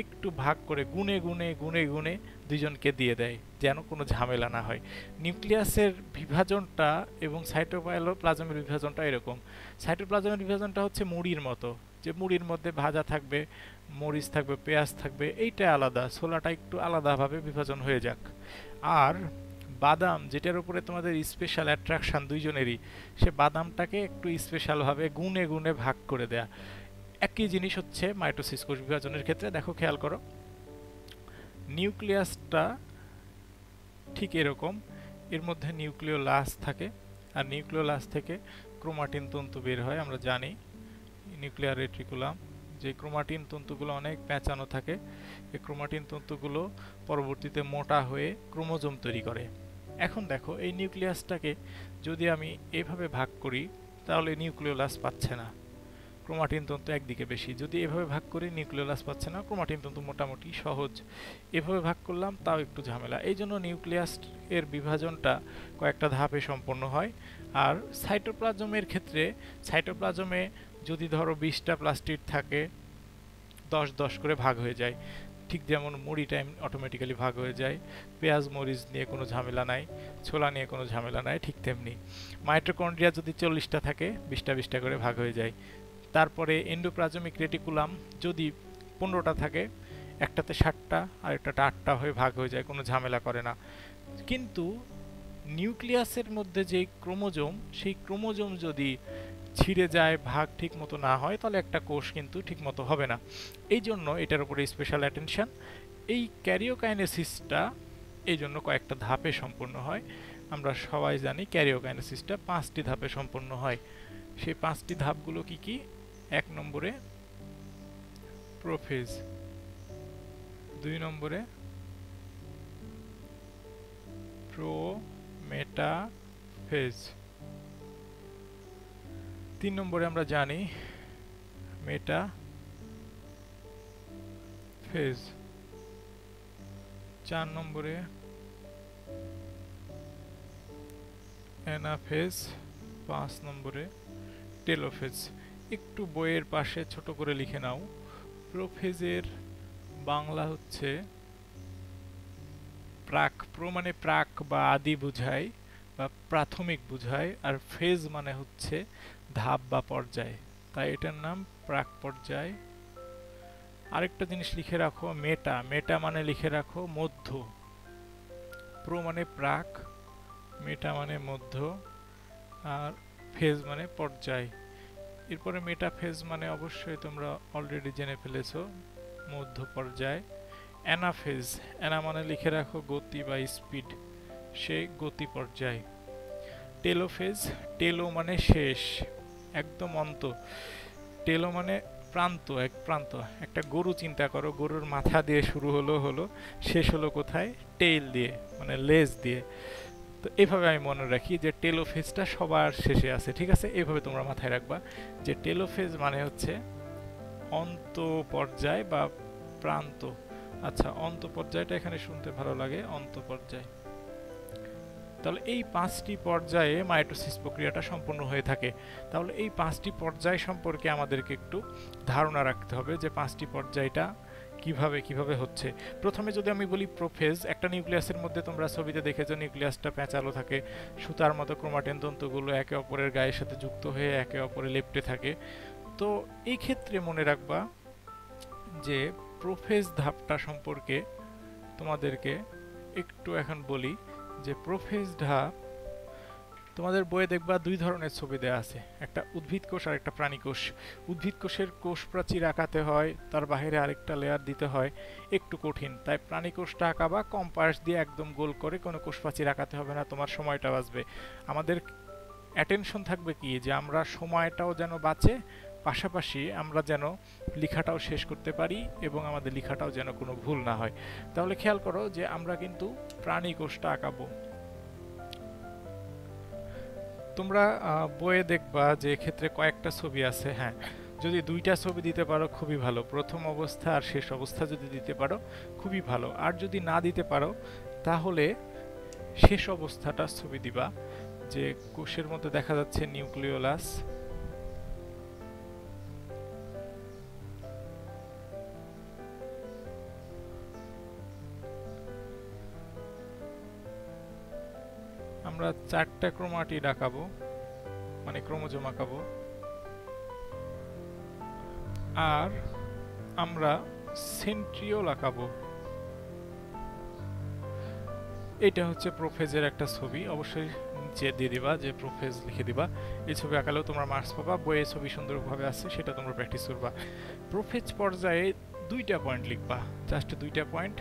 একটু ভাগ করে গুনে গুনে গুনে গুনে দুইজনকে দিয়ে দেয়, যেন কোনো ঝামেলা না হয়। নিউক্লিয়াসের বিভাজনটা এবং সাইটোপ্লাজমের বিভাজনটা এরকম। সাইটোপ্লাজমের বিভাজনটা হচ্ছে মুড়ির মতো, যে মুড়ির মধ্যে ভাজা থাকবে, মরিচ থাকবে, পেঁয়াজ থাকবে, এইটা আলাদা, ছোলাটা একটু আলাদাভাবে বিভাজন হয়ে যাক। আর বাদাম, যেটার উপরে তোমাদের স্পেশাল অ্যাট্রাকশন দুইজনেরই, সে বাদামটাকে একটু স্পেশালভাবে গুনে গুনে ভাগ করে দেয়া। একই জিনিস হচ্ছে মাইটোসিস কোষ বিভাজনের ক্ষেত্রে। দেখো খেয়াল করো, নিউক্লিয়াসটা ঠিক এরকম, এর মধ্যে নিউক্লিওলাস থাকে, আর নিউক্লিওলাস থেকে ক্রোমাটিন তন্তু বের হয়। আমরা জানি নিউক্লিয়ার রেটিকুলাম, যে ক্রোমাটিন তন্তুগুলো অনেক পেঁচানো থাকে, এই ক্রোমাটিন তন্তুগুলো পরবর্তীতে মোটা হয়ে ক্রোমোজোম তৈরি করে। এখন দেখো এই নিউক্লিয়াসটাকে যদি আমি এভাবে ভাগ করি, তাহলে নিউক্লিওলাস পাচ্ছে না, ক্রোমাটিন তন্তু একদিকে বেশি। যদি এভাবে ভাগ করি নিউক্লিওলাস পাচ্ছে না, ক্রোমাটিন তন্তু মোটামুটি সহজ। এভাবে ভাগ করলাম তাও একটু ঝামেলা। এই জন্য নিউক্লিয়াস এর বিভাজনটা কয়েকটা ধাপে সম্পন্ন হয়। আর সাইটোপ্লাজমের ক্ষেত্রে সাইটোপ্লাজমে যদি ধরো 20টা প্লাস্টিড থাকে, 10-10 করে ভাগ হয়ে যায়। ঠিক যেমন মুড়িটা অটোমেটিক্যালি ভাগ হয়ে যায়, পেঁয়াজ মরিচ নিয়ে কোনো ঝামেলা নাই, ছোলা নিয়ে কোনো ঝামেলা নাই, ঠিক তেমনি মাইটোকন্ড্রিয়া যদি 40টা থাকে 20টা করে ভাগ হয়ে যায়। তারপরে এন্ডোপ্লাজমিক রেটিকুলাম যদি 15টা থাকে, একটাতে 7টা আর একটাতে 8টা হয়ে ভাগ হয়ে যায়, কোনো ঝামেলা করে না। কিন্তু নিউক্লিয়াসের মধ্যে যে ক্রোমোজোম, সেই ক্রোমোজোম যদি ছিঁড়ে যায়, ভাগ ঠিক মতো না হয়, তাহলে একটা কোষ কিন্তু ঠিক মতো হবে না। এই জন্য এটার উপরে স্পেশাল অ্যাটেনশন। এই ক্যারিওকাইনেসিসটা এই জন্য কয়েকটা ধাপে সম্পূর্ণ হয়। আমরা সবাই জানি ক্যারিওকাইনেসিসটা 5টি ধাপে সম্পন্ন হয়। সেই 5টি ধাপগুলো কি কি? 1 নম্বরে প্রোফেজ, 2 নম্বরে প্রোমেটাফেজ, 3 নম্বরে আমরা জানি মেটাফেজ, 4 নম্বরে অ্যানাফেজ, 5 নম্বরে টেলোফেজ। একটু বইয়ের পাশে ছোট করে লিখে নাও, প্রোফেজের বাংলা হচ্ছে প্রাক। প্রো মানে প্রাক বা আদি বুঝায় বা প্রাথমিক বুঝায়, আর ফেজ মানে হচ্ছে ধাপ বা পর্যায়, তাই এটার নাম প্রাক পর্যায়। আরেকটা জিনিস লিখে রাখো, মেটা। মেটা মানে লিখে রাখো মধ্য। প্রো মানে প্রাক, মেটা মানে মধ্য, আর ফেজ মানে পর্যায়। এরপরে মেটাফেজ মানে অবশ্যই তোমরা অলরেডি জেনে ফেলেছো, মধ্য পর্যায়। অ্যানাফেজ, অ্যানা মানে লিখে রাখো গতি বা স্পিড, সে গতি পর্যায়। টেলোফেজ, টেলো মানে শেষ, একদম অন্ত। টেলো মানে প্রান্ত, এক প্রান্ত। একটা গরু চিন্তা করো, গরুর মাথা দিয়ে শুরু হলো, শেষ হলো কোথায়? টেইল দিয়ে, মানে লেজ দিয়ে। তো এভাবে আমি মনে রাখি যে টেলোফেজটা সবার শেষে আছে, ঠিক আছে? এভাবে তোমরা মাথায় রাখবা যে টেলোফেজ মানে হচ্ছে অন্ত পর্যায় বা প্রান্ত। আচ্ছা, অন্ত পর্যায়টা এখানে শুনতে ভালো লাগে, অন্ত পর্যায়। তাহলে এই 5টি পর্যায়ে মাইটোসিস প্রক্রিয়াটা সম্পূর্ণ হয়ে থাকে। তাহলে এই 5টি পর্যায় সম্পর্কে আমাদেরকে একটু ধারণা রাখতে হবে যে 5টি পর্যায়টা কিভাবে হচ্ছে। প্রথমে যদি আমি বলি প্রোফেজ, একটা নিউক্লিয়াসের মধ্যে তোমরা ছবিতে দেখেছো নিউক্লিয়াসটা প্যাঁচালো থাকে, সুতার মতো ক্রোমাটিন তন্তুগুলো একে অপরের গায়ের সাথে যুক্ত হয়ে একে অপরে লেপ্টে থাকে। তো এই ক্ষেত্রে মনে রাখবা যে প্রোফেজ ধাপটা সম্পর্কে তোমাদেরকে একটু এখন বলি যে প্রোফেজ ধাপ, তোমাদের বইয়ে দেখবা 2 ধরনের ছবি দেওয়া আছে, একটা উদ্ভিদ কোষ আর একটা প্রাণী কোষ। উদ্ভিদ কোষের কোষ প্রাচীর আঁকাতে হয়, তার বাইরে আরেকটা লেয়ার দিতে হয়, একটু কঠিন। তাই প্রাণী কোষটা আঁকাবা কম্পাস দিয়ে একদম গোল করে, কোনো কোষ প্রাচীর আঁকাতে হবে না, তোমার সময়টা বাঁচবে। আমাদের অ্যাটেনশন থাকবে কি যে আমরা সময়টাও যেন বাঁচে, পাশাপাশি আমরা যেন লেখাটাও শেষ করতে পারি এবং আমাদের লেখাটাও যেন কোনো ভুল না হয়। তাহলে খেয়াল করো যে আমরা কিন্তু প্রাণী কোষটা আঁকাবো। তোমরা বইয়ে দেখবা যে ক্ষেত্রে কয়েকটা ছবি আছে। হ্যাঁ, যদি 2টা ছবি দিতে পারো খুবই ভালো, প্রথম অবস্থা আর শেষ অবস্থা যদি দিতে পারো খুবই ভালো। আর যদি না দিতে পারো তাহলে শেষ অবস্থাটা ছবি দিবা, যে কোষের মধ্যে দেখা যাচ্ছে নিউক্লিওলাস, আমরা 4টা ক্রোমাটিড আঁকাবো, মানে ক্রোমোজোম আঁকাবো, আর আমরা সেন্ট্রিওল আঁকাবো। এটা হচ্ছে প্রোফেজের একটা ছবি, অবশ্যই নিচে দিয়ে দিবা যে প্রোফেজ লিখে দিবা। এই ছবি আঁকালেও তোমরা মার্কস পাবা, বইয়ে ছবি সুন্দরভাবে আছে, সেটা তোমরা প্র্যাকটিস করবা। প্রোফেজ পর্যায়ে 2টা পয়েন্ট লিখবা, জাস্ট 2টা পয়েন্ট,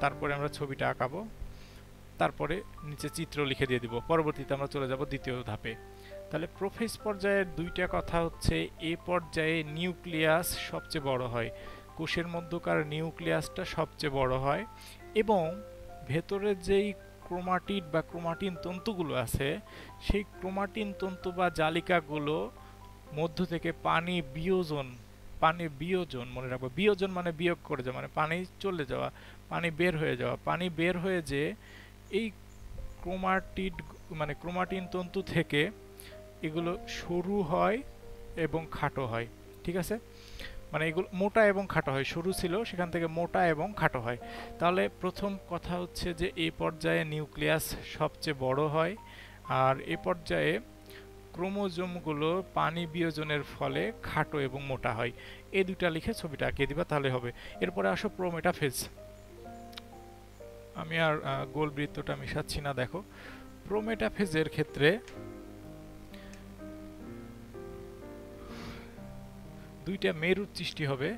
তারপরে আমরা ছবিটা আঁকাবো, তারপরে নিচে চিত্র লিখে দিয়ে দিব। পরবর্তীতে আমরা চলে যাব দ্বিতীয় ধাপে। তাহলে প্রোফেজ পর্যায়ের 2টা কথা হচ্ছে, এ পর্যায়ে নিউক্লিয়াস সবচেয়ে বড় হয়, কোষের মধ্যকার নিউক্লিয়াসটা সবচেয়ে বড় হয়, এবং ভেতরে যেই ক্রোমাটিড বা ক্রোমাটিন তন্তুগুলো আছে, সেই ক্রোমাটিন তন্তু বা জালিকাগুলো মধ্য থেকে পানি বিয়োজন মনে রাখবো, বিয়োজন মানে বিয়োগ করে যাওয়া, মানে পানি চলে যাওয়া, পানি বের হয়ে যাওয়া, পানি বের হয়ে যে এই ক্রোমাটিড মানে ক্রোমাটিন তন্তু থেকে এগুলো সরু হয় এবং খাটো হয়। ঠিক আছে, মানে এগুলো মোটা এবং খাটো হয়, সরু ছিল সেখান থেকে মোটা এবং খাটো হয়। তাহলে প্রথম কথা হচ্ছে যে এই পর্যায়ে নিউক্লিয়াস সবচেয়ে বড় হয়, আর এই পর্যায়ে ক্রোমোজোমগুলো পানি বিয়োজনের ফলে খাটো এবং মোটা হয়। এই দুইটা লিখে ছবিটা আঁকিয়ে দিবা তাহলে হবে। এরপরে আসো প্রোমেটাফেজ। আমি আর গোল বৃত্তটা মিশাচ্ছি না। দেখো প্রোমেটাফেজের ক্ষেত্রে দুইটা মেরুর সৃষ্টি হবে,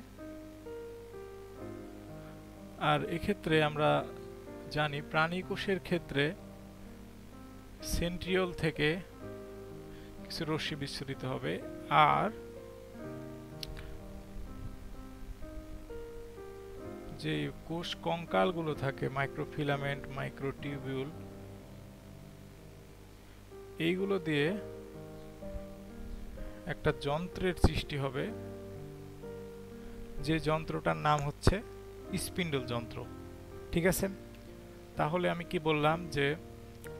আর এক্ষেত্রে আমরা জানি প্রাণী কোষের ক্ষেত্রে সেন্ট্রিওল থেকে কিছু রশ্মি বিচ্ছুরিত হবে, আর যে কোষ কঙ্কালগুলো থাকে মাইক্রোফিলামেন্ট, মাইক্রোটিউবিউল, এইগুলো দিয়ে একটা যন্ত্রের সৃষ্টি হবে, যে যন্ত্রটার নাম হচ্ছে স্পিন্ডল যন্ত্র। ঠিক আছে, তাহলে আমি কি বললাম যে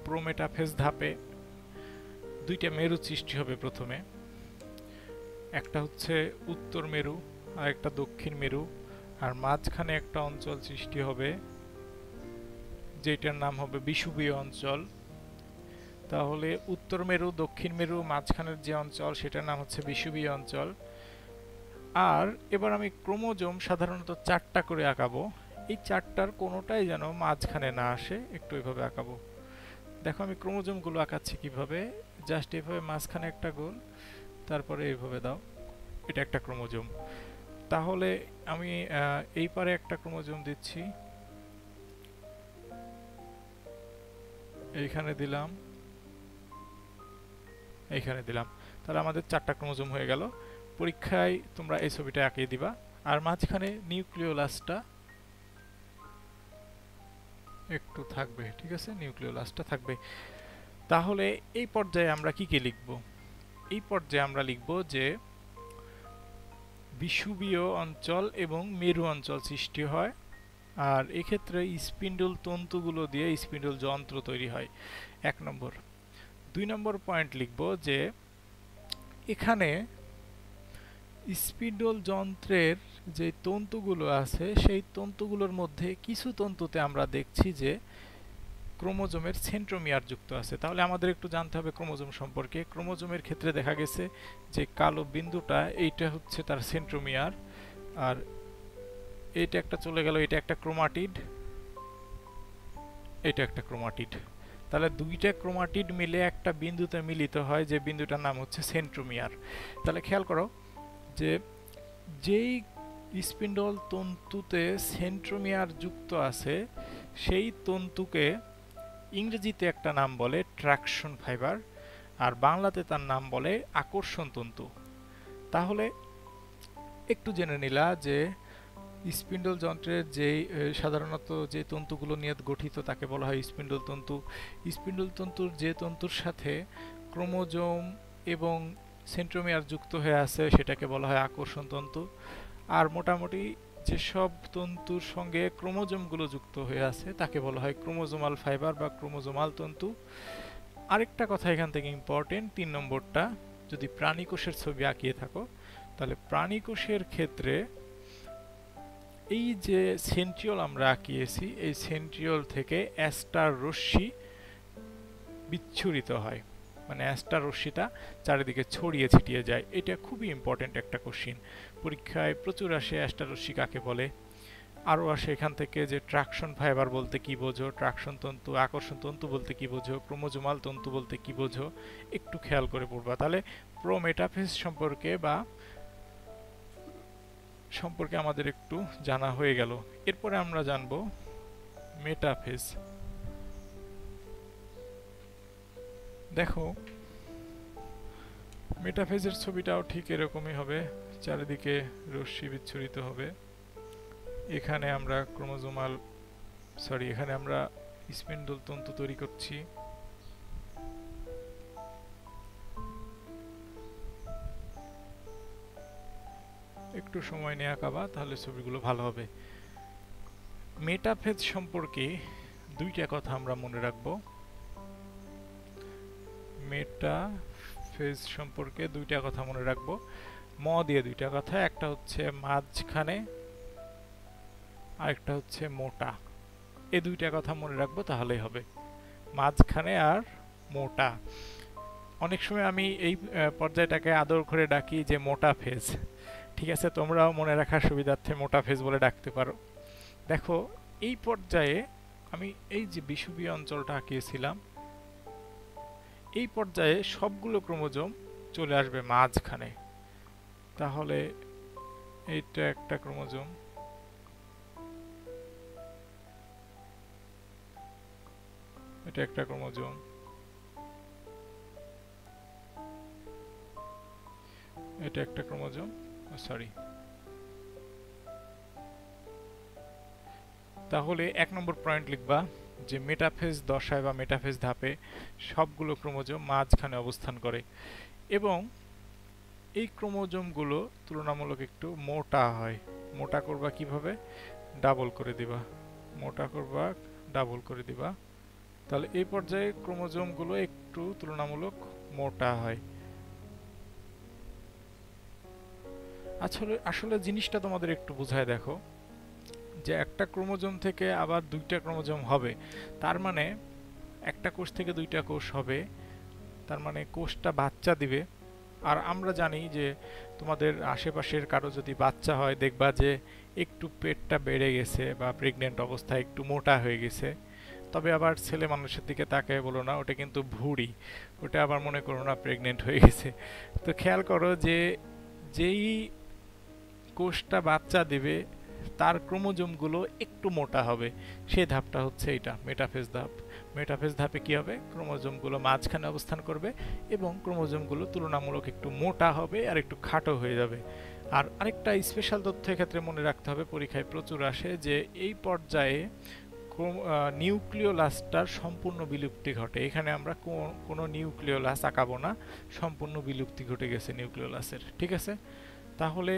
প্রোমেটাফেজ ধাপে দুইটা মেরু সৃষ্টি হবে। প্রথমে একটা হচ্ছে উত্তর মেরু আর একটা দক্ষিণ মেরু, আর মাঝখানে একটা অঞ্চল সৃষ্টি হবে যেটার নাম হবে বিষুবীয় অঞ্চল। তাহলে উত্তর মেরু, দক্ষিণ মেরু, মাঝখানের যে অঞ্চল সেটার নাম হচ্ছে বিষুবীয় অঞ্চল। আর এবার আমি ক্রোমোজোম সাধারণত 4টা করে আঁকাবো, এই 4টার কোনোটাই যেন মাঝখানে না আসে, একটু এইভাবে আঁকাবো। দেখো আমি ক্রোমোজোমগুলো আঁকাচ্ছি কিভাবে, জাস্ট এইভাবে মাঝখানে একটা গোল, তারপরে এইভাবে দাও, এটা একটা ক্রোমোজোম। তাহলে আমি এই পারে একটা ক্রোমোজোম দিচ্ছি, এইখানে দিলাম, এইখানে দিলাম, তাহলে আমাদের 4টা ক্রোমোজোম হয়ে গেল। পরীক্ষায় তোমরা এই ছবিটা আঁকিয়ে দিবা, আর মাঝখানে নিউক্লিওলাসটা একটু থাকবে। ঠিক আছে, নিউক্লিওলাসটা থাকবে। তাহলে এই পর্যায়ে আমরা কি কি লিখব? এই পর্যায়ে আমরা লিখব যে বিষুবীয় অঞ্চল এবং মেরু অঞ্চল সৃষ্টি হয়, আর এক্ষেত্রে স্পিন্ডল তন্তুগুলো দিয়ে স্পিন্ডল যন্ত্র তৈরি হয়, 1 নম্বর। 2 নম্বর পয়েন্ট লিখব যে এখানে স্পিন্ডল যন্ত্রের যে তন্তুগুলো আছে সেই তন্তুগুলোর মধ্যে কিছু তন্তুতে আমরা দেখছি যে ক্রোমোজোমের সেন্ট্রোমিয়ার যুক্ত আছে। তাহলে আমাদের একটু জানতে হবে ক্রোমোজোম সম্পর্কে। ক্রোমোজোমের ক্ষেত্রে দেখা গেছে যে কালো বিন্দুটা এইটা হচ্ছে তার সেন্ট্রোমিয়ার, আর এইটা একটা চলে গেল, এটা একটা ক্রোমাটিড, এটা একটা ক্রোমাটিড। তাহলে দুইটা ক্রোমাটিড মিলে একটা বিন্দুতে মিলিত হয়, যে বিন্দুটার নাম হচ্ছে সেন্ট্রোমিয়ার। তাহলে খেয়াল করো যে যেই স্পিন্ডল তন্তুতে সেন্ট্রোমিয়ার যুক্ত আছে সেই তন্তুকে ইংরেজিতে একটা নাম বলে ট্রাকশন ফাইবার, আর বাংলাতে তার নাম বলে আকর্ষণ তন্তু। তাহলে একটু জেনে নিলা যে স্পিন্ডল যন্ত্রের যে সাধারণত যে তন্তুগুলো নিয়ে গঠিত তাকে বলা হয় স্পিন্ডল তন্তু। স্পিন্ডল তন্তুর যে তন্তুর সাথে ক্রোমোজোম এবং সেন্ট্রোমিয়ার যুক্ত হয়ে আছে সেটাকে বলা হয় আকর্ষণ তন্তু। আর মোটামুটি যেসব তন্তুর সঙ্গে ক্রোমোজোমগুলো যুক্ত হয়ে আছে তাকে বলা হয় ক্রোমোজোমাল ফাইবার বা ক্রোমোজোমাল তন্তু। আরেকটা কথা এখান থেকে ইম্পর্টেন্ট, 3 নম্বরটা, যদি প্রাণী কোষের ছবি আঁকিয়ে থাকো তাহলে প্রাণী কোষের ক্ষেত্রে এই যে সেন্ট্রিওল আমরা আঁকিয়েছি, এই সেন্ট্রিওল থেকে অ্যাস্টার রশ্মি বিচ্ছুরিত হয়, মানে অ্যাস্টার রশ্মিটা চারিদিকে ছড়িয়ে ছিটিয়ে যায়। এটা খুবই ইম্পর্টেন্ট একটা কোশ্চিন, পরীক্ষায় প্রচুর আসে অ্যাস্টার রশ্মি কাকে বলে। আরও আসে এখান থেকে যে ট্রাকশন ফাইবার বলতে কি বোঝো, ট্রাকশন তন্তু, আকর্ষণ তন্তু বলতে কি বোঝো, ক্রোমোজোমাল তন্তু বলতে কি বোঝো, একটু খেয়াল করে পড়বা। তাহলে প্রোমেটাফেজ সম্পর্কে আমাদের একটু জানা হয়ে গেল। এরপরে আমরা জানব মেটাফেজ। দেখো মেটাফেজের ছবিটাও ঠিক এরকমই হবে, চারিদিকে রশ্মি বিচ্ছুরিত হবে। এখানে আমরা এখানে আমরা স্পিন্ডল তন্তু তৈরি করছি, একটু সময় নিয়ে আঁকাবা, তাহলে ছবিগুলো ভালো হবে। মেটাফেজ সম্পর্কে দুইটা কথা আমরা মনে রাখবো। মেটাফেজ সম্পর্কে দুইটা কথা মনে রাখবো, দিয়ে দুইটা কথা। একটা হচ্ছে মাঝখানে, আরেকটা হচ্ছে মোটা। এই দুইটা কথা মনে রাখবো, তাহলেই হবে। মাঝখানে আর মোটা। অনেক সময় আমি এই পর্যায়টাকে আদর করে ডাকি যে মোটা ফেজ। ঠিক আছে, তোমরাও মনে রাখার সুবিধার্থে মোটা ফেজ বলে ডাকতে পারো। দেখো, এই পর্যায়ে আমি এই যে বিষুবীয় অঞ্চলটা আঁকিয়েছিলাম, এই পর্যায়ে সবগুলো ক্রোমোজোম চলে আসবে মাঝখানে। তাহলে এইটা একটা ক্রোমোজোম, এটা একটা ক্রোমোজোম, এটা একটা ক্রোমোজোম, সরি। তাহলে 1 নম্বর পয়েন্ট লিখবা যে মেটাফেজ দশায় বা মেটাফেজ ধাপে সবগুলো ক্রোমোজোম মাঝখানে অবস্থান করে, এবং এই ক্রোমোজোমগুলো তুলনামূলক একটু মোটা হয়। মোটা করবা কিভাবে? ডাবল করে দিবা, মোটা করবা, ডাবল করে দিবা। তাহলে এই পর্যায়ে ক্রোমোজোমগুলো একটু তুলনামূলক মোটা হয়। আসলে আসলে জিনিসটা তোমাদের একটু বুঝায় দেখো, যে একটা ক্রোমোজোম থেকে আবার দুইটা ক্রোমোজোম হবে, তার মানে একটা কোষ থেকে দুইটা কোষ হবে, তার মানে কোষটা বাচ্চা দিবে। আর আমরা জানি যে তোমাদের আশেপাশের কারো যদি বাচ্চা হয়, দেখবা যে একটু পেটটা বেড়ে গেছে বা প্রেগনেন্ট অবস্থায় একটু মোটা হয়ে গেছে। তবে আবার ছেলে মানুষের দিকে তাকায় বলো না, ওটা কিন্তু ভুঁড়ি, ওটা আবার মনে করো না প্রেগনেন্ট হয়ে গেছে। তো খেয়াল করো যে যেই কোষটা বাচ্চা দিবে তার ক্রোমোজোমগুলো একটু মোটা হবে, সেই ধাপটা হচ্ছে এটা মেটাফেজ ধাপ। মেটাফেজ ধাপে কি হবে? ক্রোমোজোমগুলো মাঝখানে অবস্থান করবে এবং ক্রোমোজোমগুলো তুলনামূলক একটু মোটা হবে আর একটু খাটো হয়ে যাবে। আর আরেকটা স্পেশাল তথ্য ক্ষেত্রে মনে রাখতে হবে, পরীক্ষায় প্রচুর আসে, যে এই পর্যায়ে নিউক্লিওলাসটার সম্পূর্ণ বিলুপ্তি ঘটে। এখানে আমরা কোনো নিউক্লিওলাস আঁকাবো না, সম্পূর্ণ বিলুপ্তি ঘটে গেছে নিউক্লিওলাসের। ঠিক আছে, তাহলে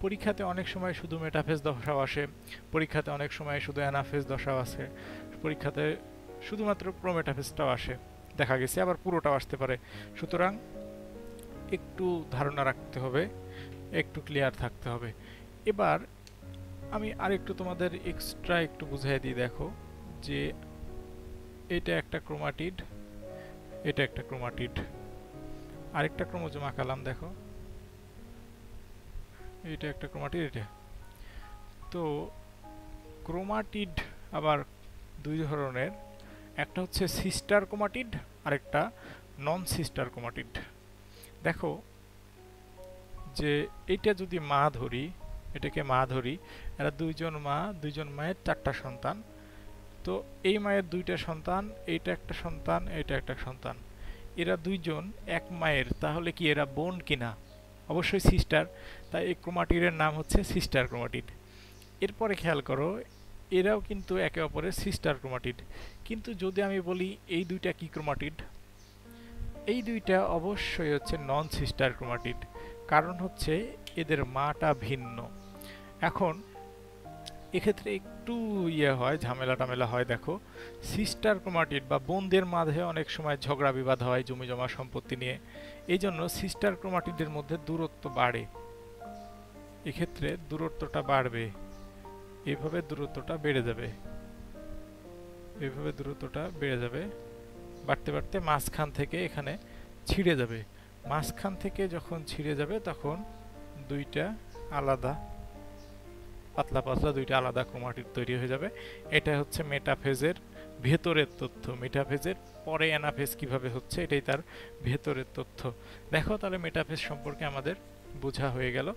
পরীক্ষাতে অনেক সময় শুধু মেটাফেজ দশাও আসে, পরীক্ষাতে অনেক সময় শুধু অ্যানাফেজ দশাও আসে, পরীক্ষাতে শুধুমাত্র প্রোমেটাফেজটাও আসে দেখা গেছে, আবার পুরোটাও আসতে পারে। সুতরাং একটু ধারণা রাখতে হবে, একটু ক্লিয়ার থাকতে হবে। এবার আমি আরেকটু তোমাদের এক্সট্রা একটু বুঝিয়ে দিই। দেখো যে এটা একটা ক্রোমাটিড, এটা একটা ক্রোমাটিড, আরেকটা ক্রোমোজোম আঁকালাম। দেখো এটা একটা ক্রোমাটিড, এটা তো ক্রোমাটিড আবার দুই ধরনের, একটা হচ্ছে সিস্টার ক্রোমাটিড আর একটা নন সিস্টার ক্রোমাটিড। দেখো যে এটা যদি মা ধরি, এটাকে মা ধরি, এরা দুইজন মা, দুইজন মায়ের 4টা সন্তান। তো এই মায়ের 2টা সন্তান, এইটা একটা সন্তান, এটা একটা সন্তান, এরা দুইজন এক মায়ের, তাহলে কি এরা বোন কিনা? অবশ্যই সিস্টার, তাই এই ক্রোমাটিডের নাম হচ্ছে সিস্টার ক্রোমাটিড। এরপরে খেয়াল করো, এরাও কিন্তু একে অপরের সিস্টার ক্রোমাটিড। কিন্তু যদি আমি বলি এই দুইটা কি ক্রোমাটিড, এই দুইটা অবশ্যই হচ্ছে নন সিস্টার ক্রোমাটিড, কারণ হচ্ছে এদের মাটা ভিন্ন। এখন এক্ষেত্রে একটু হয়, ঝামেলা টামেলা হয়। দেখো সিস্টার ক্রোমাটিড বা বোনদের মাঝে অনেক সময় ঝগড়া বিবাদ হয় জমি জমা সম্পত্তি নিয়ে, এই জন্য সিস্টার ক্রোমাটিডের মধ্যে দূরত্ব বাড়ে। এক্ষেত্রে দূরত্বটা বাড়বে, এইভাবে দূরত্বটা বেড়ে যাবে, এইভাবে দূরত্বটা বেড়ে যাবে, বাড়তে বাড়তে মাঝখান থেকে এখানে ছিঁড়ে যাবে। মাঝখান থেকে যখন ছিঁড়ে যাবে তখন দুইটা আলাদা পাতলা পাতলা দুইটা আলাদা ক্রোমাটিড তৈরি হয়ে যাবে। এটা হচ্ছে মেটাফেজের ভেতরের তথ্য। মেটাফেজের পরে অ্যানাফেজ কিভাবে হচ্ছে, এটাই তার ভেতরের তথ্য। দেখো তাহলে মেটাফেজ সম্পর্কে আমাদের বোঝা হয়ে গেল,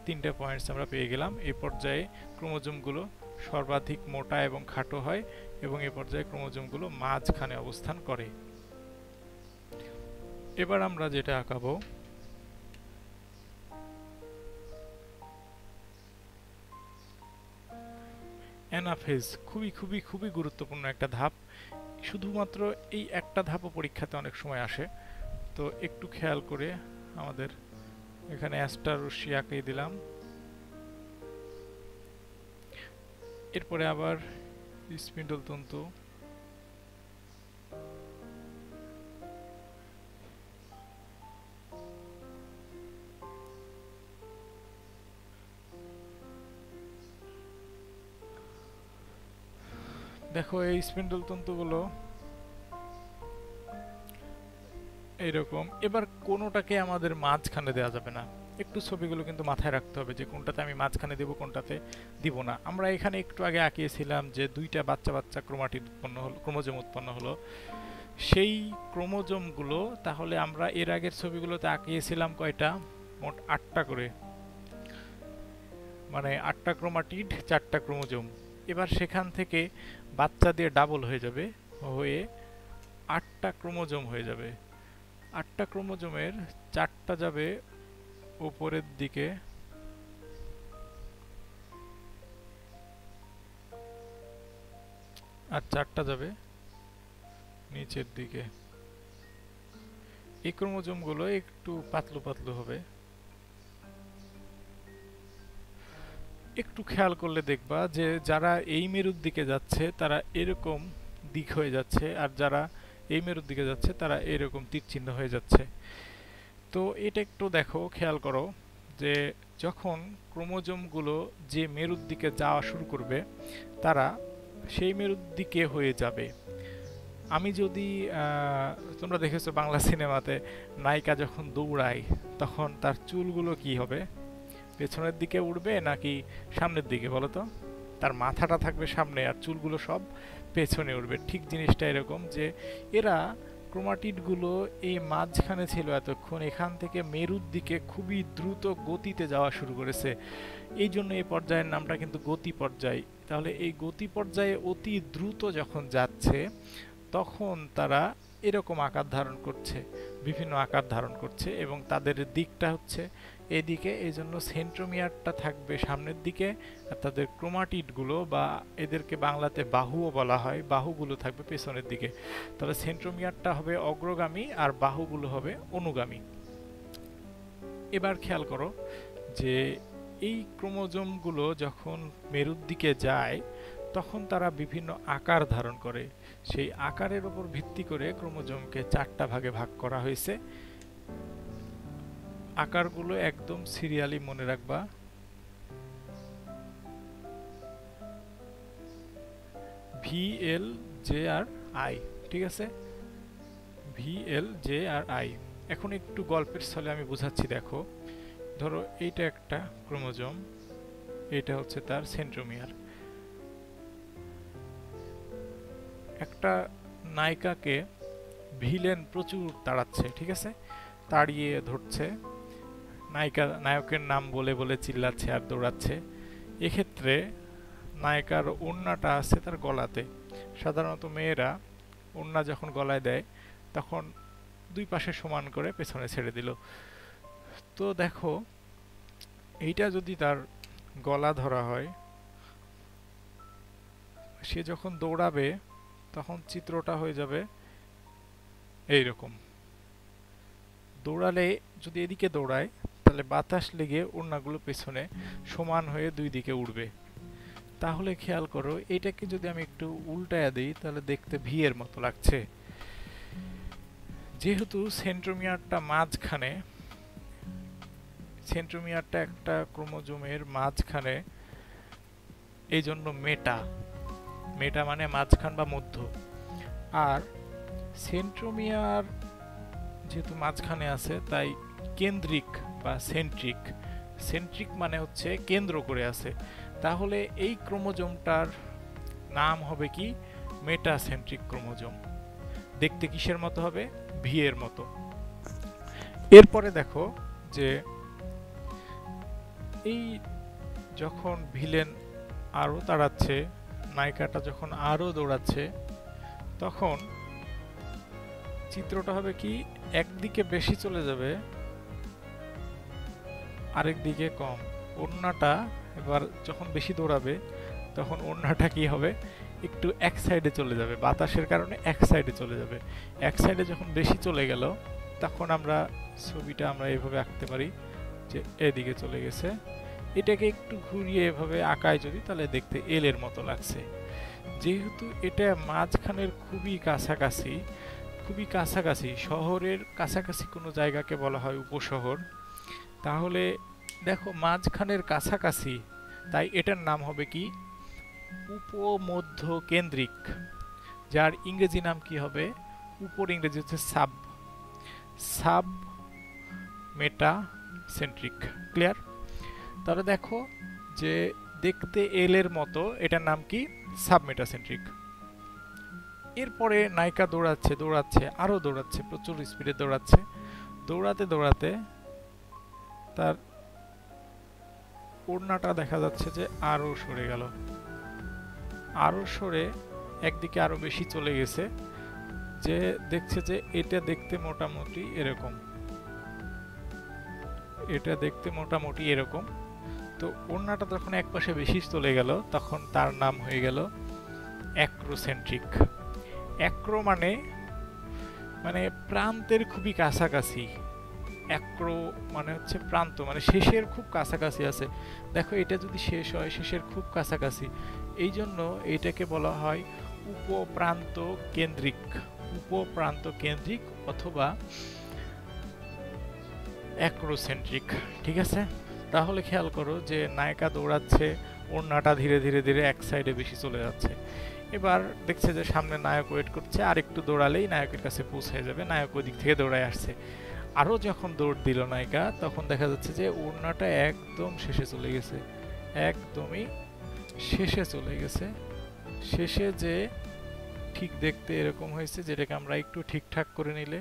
3টে পয়েন্টস আমরা পেয়ে গেলাম। এই পর্যায়ে ক্রোমোজোমগুলো সর্বাধিক মোটা এবং খাটো হয়, এবং এই পর্যায়ে ক্রোমোজোমগুলো মাঝখানে অবস্থান করে। এবার আমরা যেটা আঁকাবো, অ্যানাফেজ। খুবই খুবই খুবই গুরুত্বপূর্ণ একটা ধাপ। শুধুমাত্র এই একটা ধাপও পরীক্ষাতে অনেক সময় আসে, তো একটু খেয়াল করে আমাদের এখানে অ্যাস্টার রশ্মি আঁকিয়ে দিলাম। এরপরে আবার স্পিন্ডল তন্তু, দেখো এই স্পিন্ডল তন্তুগুলো এইরকম। এবার কোনোটাকে আমাদের মাঝখানে দেওয়া যাবে না, একটু ছবিগুলো কিন্তু মাথায় রাখতে হবে যে কোনটাতে আমি মাঝখানে দেব কোনটাতে দিব না। আমরা এখানে একটু আগে আঁকিয়েছিলাম যে দুইটা বাচ্চা বাচ্চা ক্রোমাটিড উৎপন্ন হলো, ক্রোমোজোম উৎপন্ন হলো। সেই ক্রোমোজোমগুলো তাহলে আমরা এর আগের ছবিগুলোতে আঁকিয়েছিলাম কয়টা, মোট 8টা করে, মানে 8টা ক্রোমাটিড 4টা ক্রোমোজোম। এবার সেখান থেকে বাচ্চা দিয়ে ডাবল হয়ে যাবে, হয়ে 8টা ক্রোমোজোম হয়ে যাবে। 8টা ক্রোমোজোমের 4টা যাবে উপরের দিকে, আর 4টা যাবে নিচের দিকে। এই ক্রোমোজোমগুলো একটু পাতলু পাতলু হবে, একটু খেয়াল করলে দেখবা যে যারা এই মেরুর দিকে যাচ্ছে তারা এরকম দিক হয়ে যাচ্ছে, আর যারা এই মেরুর দিকে যাচ্ছে তারা এরকম তীর চিহ্ন হয়ে যাচ্ছে। তো এটা একটু দেখো, খেয়াল করো যে যখন ক্রোমোজোমগুলো যে মেরুর দিকে যাওয়া শুরু করবে তারা সেই মেরুর দিকে হয়ে যাবে। আমি যদি তোমরা দেখেছো বাংলা সিনেমাতে নায়িকা যখন দৌড়ায় তখন তার চুলগুলো কি হবে, পেছনের দিকে উঠবে নাকি সামনের দিকে বলো তো? তার মাথাটা থাকবে সামনে আর চুলগুলো সব পেছনে উঠবে। ঠিক জিনিসটা এরকম যে এরা ক্রোমাটিডগুলো এই মাঝখানে ছিল এতক্ষণ, এখান থেকে মেরুর দিকে খুবই দ্রুত গতিতে যাওয়া শুরু করেছে। এই জন্য এই পর্যায়ের নামটা কিন্তু গতি পর্যায়। তাহলে এই গতি পর্যায়ে অতি দ্রুত যখন যাচ্ছে তখন তারা এরকম আকার ধারণ করছে, বিভিন্ন আকার ধারণ করছে, এবং তাদের দিকটা হচ্ছে এদিকে। এই জন্য সেন্ট্রোমিয়ারটা থাকবে সামনের দিকে, আর তাদের ক্রোমাটিডগুলো বা এদেরকে বাংলাতে বাহুও বলা হয়, বাহুগুলো থাকবে পেছনের দিকে। তাহলে সেন্ট্রোমিয়ারটা হবে অগ্রগামী আর বাহুগুলো হবে অনুগামী। এবার খেয়াল করো যে এই ক্রোমোজোমগুলো যখন মেরুর দিকে যায় তখন তারা বিভিন্ন আকার ধারণ করে। সেই আকারের উপর ভিত্তি করে ক্রোমোজোমকে 4টা ভাগে ভাগ করা হয়েছে। আকারগুলো একদম সিরিয়ালি মনে রাখবা। V L J R I, ঠিক আছে? V L J R I. এখন একটু গল্পের ছলে আমি বুঝাচ্ছি, দেখো। ধরো এইটা একটা ক্রোমোজোম, এটা হচ্ছে তার সেন্ট্রোমিয়ার। একটা নায়িকাকে ভিলেন প্রচুর তাড়াচ্ছে, ঠিক আছে? তাড়িয়ে ধরছে, নায়কের নাম বলে বলে চিল্লাচ্ছে আর দৌড়াচ্ছে। এক্ষেত্রে নায়িকার ওড়নাটা আছে তার গলাতে। সাধারণত মেয়েরা ওড়না যখন গলায় দেয় তখন দুই পাশে সমান করে পেছনে ছেড়ে দিল। তো দেখো এইটা যদি তার গলা ধরা হয়, সে যখন দৌড়াবে তখন চিত্রটা হয়ে যাবে এইরকম। দৌড়ালে যদি এদিকে দৌড়ায় তাহলে বাতাস লেগে ওড়নাগুলো পেছনে সমান হয়ে দুই দিকে উড়বে। তাহলে খেয়াল করো এটাকে যদি আমি একটু উল্টায়া দিই তাহলে দেখতে ভি এর মতো লাগছে। যেহেতু সেন্ট্রোমিয়ারটা মাঝখানে, সেন্ট্রোমিয়ারটা একটা ক্রোমোজোমের মাঝখানে, এই জন্য মেটা, মেটা মানে মাঝখান বা মধ্য। আর সেন্ট্রোমিয়ার যেহেতু মাঝখানে আছে তাই কেন্দ্রিক বা সেন্ট্রিক। সেন্ট্রিক মানে হচ্ছে কেন্দ্র করে আছে। তাহলে এই ক্রোমোজোমটার নাম হবে কি? Metacentric chromosome. দেখতে কিসের মতো হবে? ভি এর মতো। এরপরে দেখো যে এই যখন ভিলেন আরো তাড়াচ্ছে, নায়িকাটা যখন আরো দৌড়াচ্ছে, তখন চিত্রটা হবে কি? একদিকে বেশি চলে যাবে, আরেক দিকে কম। ওড়নাটা এবার যখন বেশি দৌড়াবে তখন ওড়নাটা কি হবে? একটু এক সাইডে চলে যাবে, বাতাসের কারণে এক সাইডে চলে যাবে। এক সাইডে যখন বেশি চলে গেল তখন আমরা ছবিটা এইভাবে আঁকতে পারি যে এদিকে চলে গেছে, এটাকে একটু ঘুরিয়ে এভাবে আঁকায় যদি, তাহলে দেখতে এল এর মতো লাগছে। যেহেতু এটা মাঝখানের খুবই কাছাকাছি শহরের কাছাকাছি কোনো জায়গাকে বলা হয় উপশহর, তাহলে দেখো মাঝখানের কাছাকাছি, তাই এটার নাম হবে কি উপমধ্য কেন্দ্রিক, যার ইংরেজি নাম কি হবে, উপর ইংরেজি হচ্ছে সাব সাব মেটা সেন্ট্রিক। ক্লিয়ার? তাহলে দেখো যে দেখতে এল এর মতো, এটার নাম কি সাবমেটাসেন্ট্রিক। এরপরে নায়িকা দৌড়াচ্ছে আরো দৌড়াচ্ছে, প্রচুর স্পিডে দৌড়াচ্ছে, দৌড়াতে দৌড়াতে তার ওড়নাটা দেখা যাচ্ছে যে আরো সরে গেল, আরো সরে একদিকে আরো বেশি চলে গেছে, যে দেখছে যে এটা দেখতে মোটামুটি এরকম, এটা দেখতে মোটামুটি এরকম। তো ওড়নাটা যখন একপাশে বেশি চলে গেল, তখন তার নাম হয়ে গেল অ্যাক্রোসেন্ট্রিক। অ্যাক্রো মানে মানে প্রান্তের খুবই কাছাকাছি, অ্যাক্রো মানে হচ্ছে প্রান্ত, মানে শেষের খুব কাছাকাছি আছে। দেখো এটা যদি শেষ হয় শেষের খুব কাছাকাছি, এই জন্য এটাকে বলা হয় উপপ্রান্ত কেন্দ্রিক, উপপ্রান্ত কেন্দ্রিক অথবা অ্যাক্রোসেন্ট্রিক। ঠিক আছে? তাহলে খেয়াল করো যে নায়িকা দৌড়াচ্ছে, ওড়নাটা ধীরে ধীরে ধীরে এক সাইডে বেশি চলে যাচ্ছে। এবার দেখছে যে সামনে নায়ক ওয়েট করছে, আর একটু দৌড়ালেই নায়কের কাছে পৌঁছে যাবে, নায়ক ওই দিক থেকে দৌড়ায় আসছে। আরও যখন দৌড় দিল নায়িকা, তখন দেখা যাচ্ছে যে ওড়নাটা একদম শেষে চলে গেছে, একদমই শেষে চলে গেছে। শেষে যে ঠিক দেখতে এরকম হয়েছে, যেটাকে আমরা একটু ঠিকঠাক করে নিলে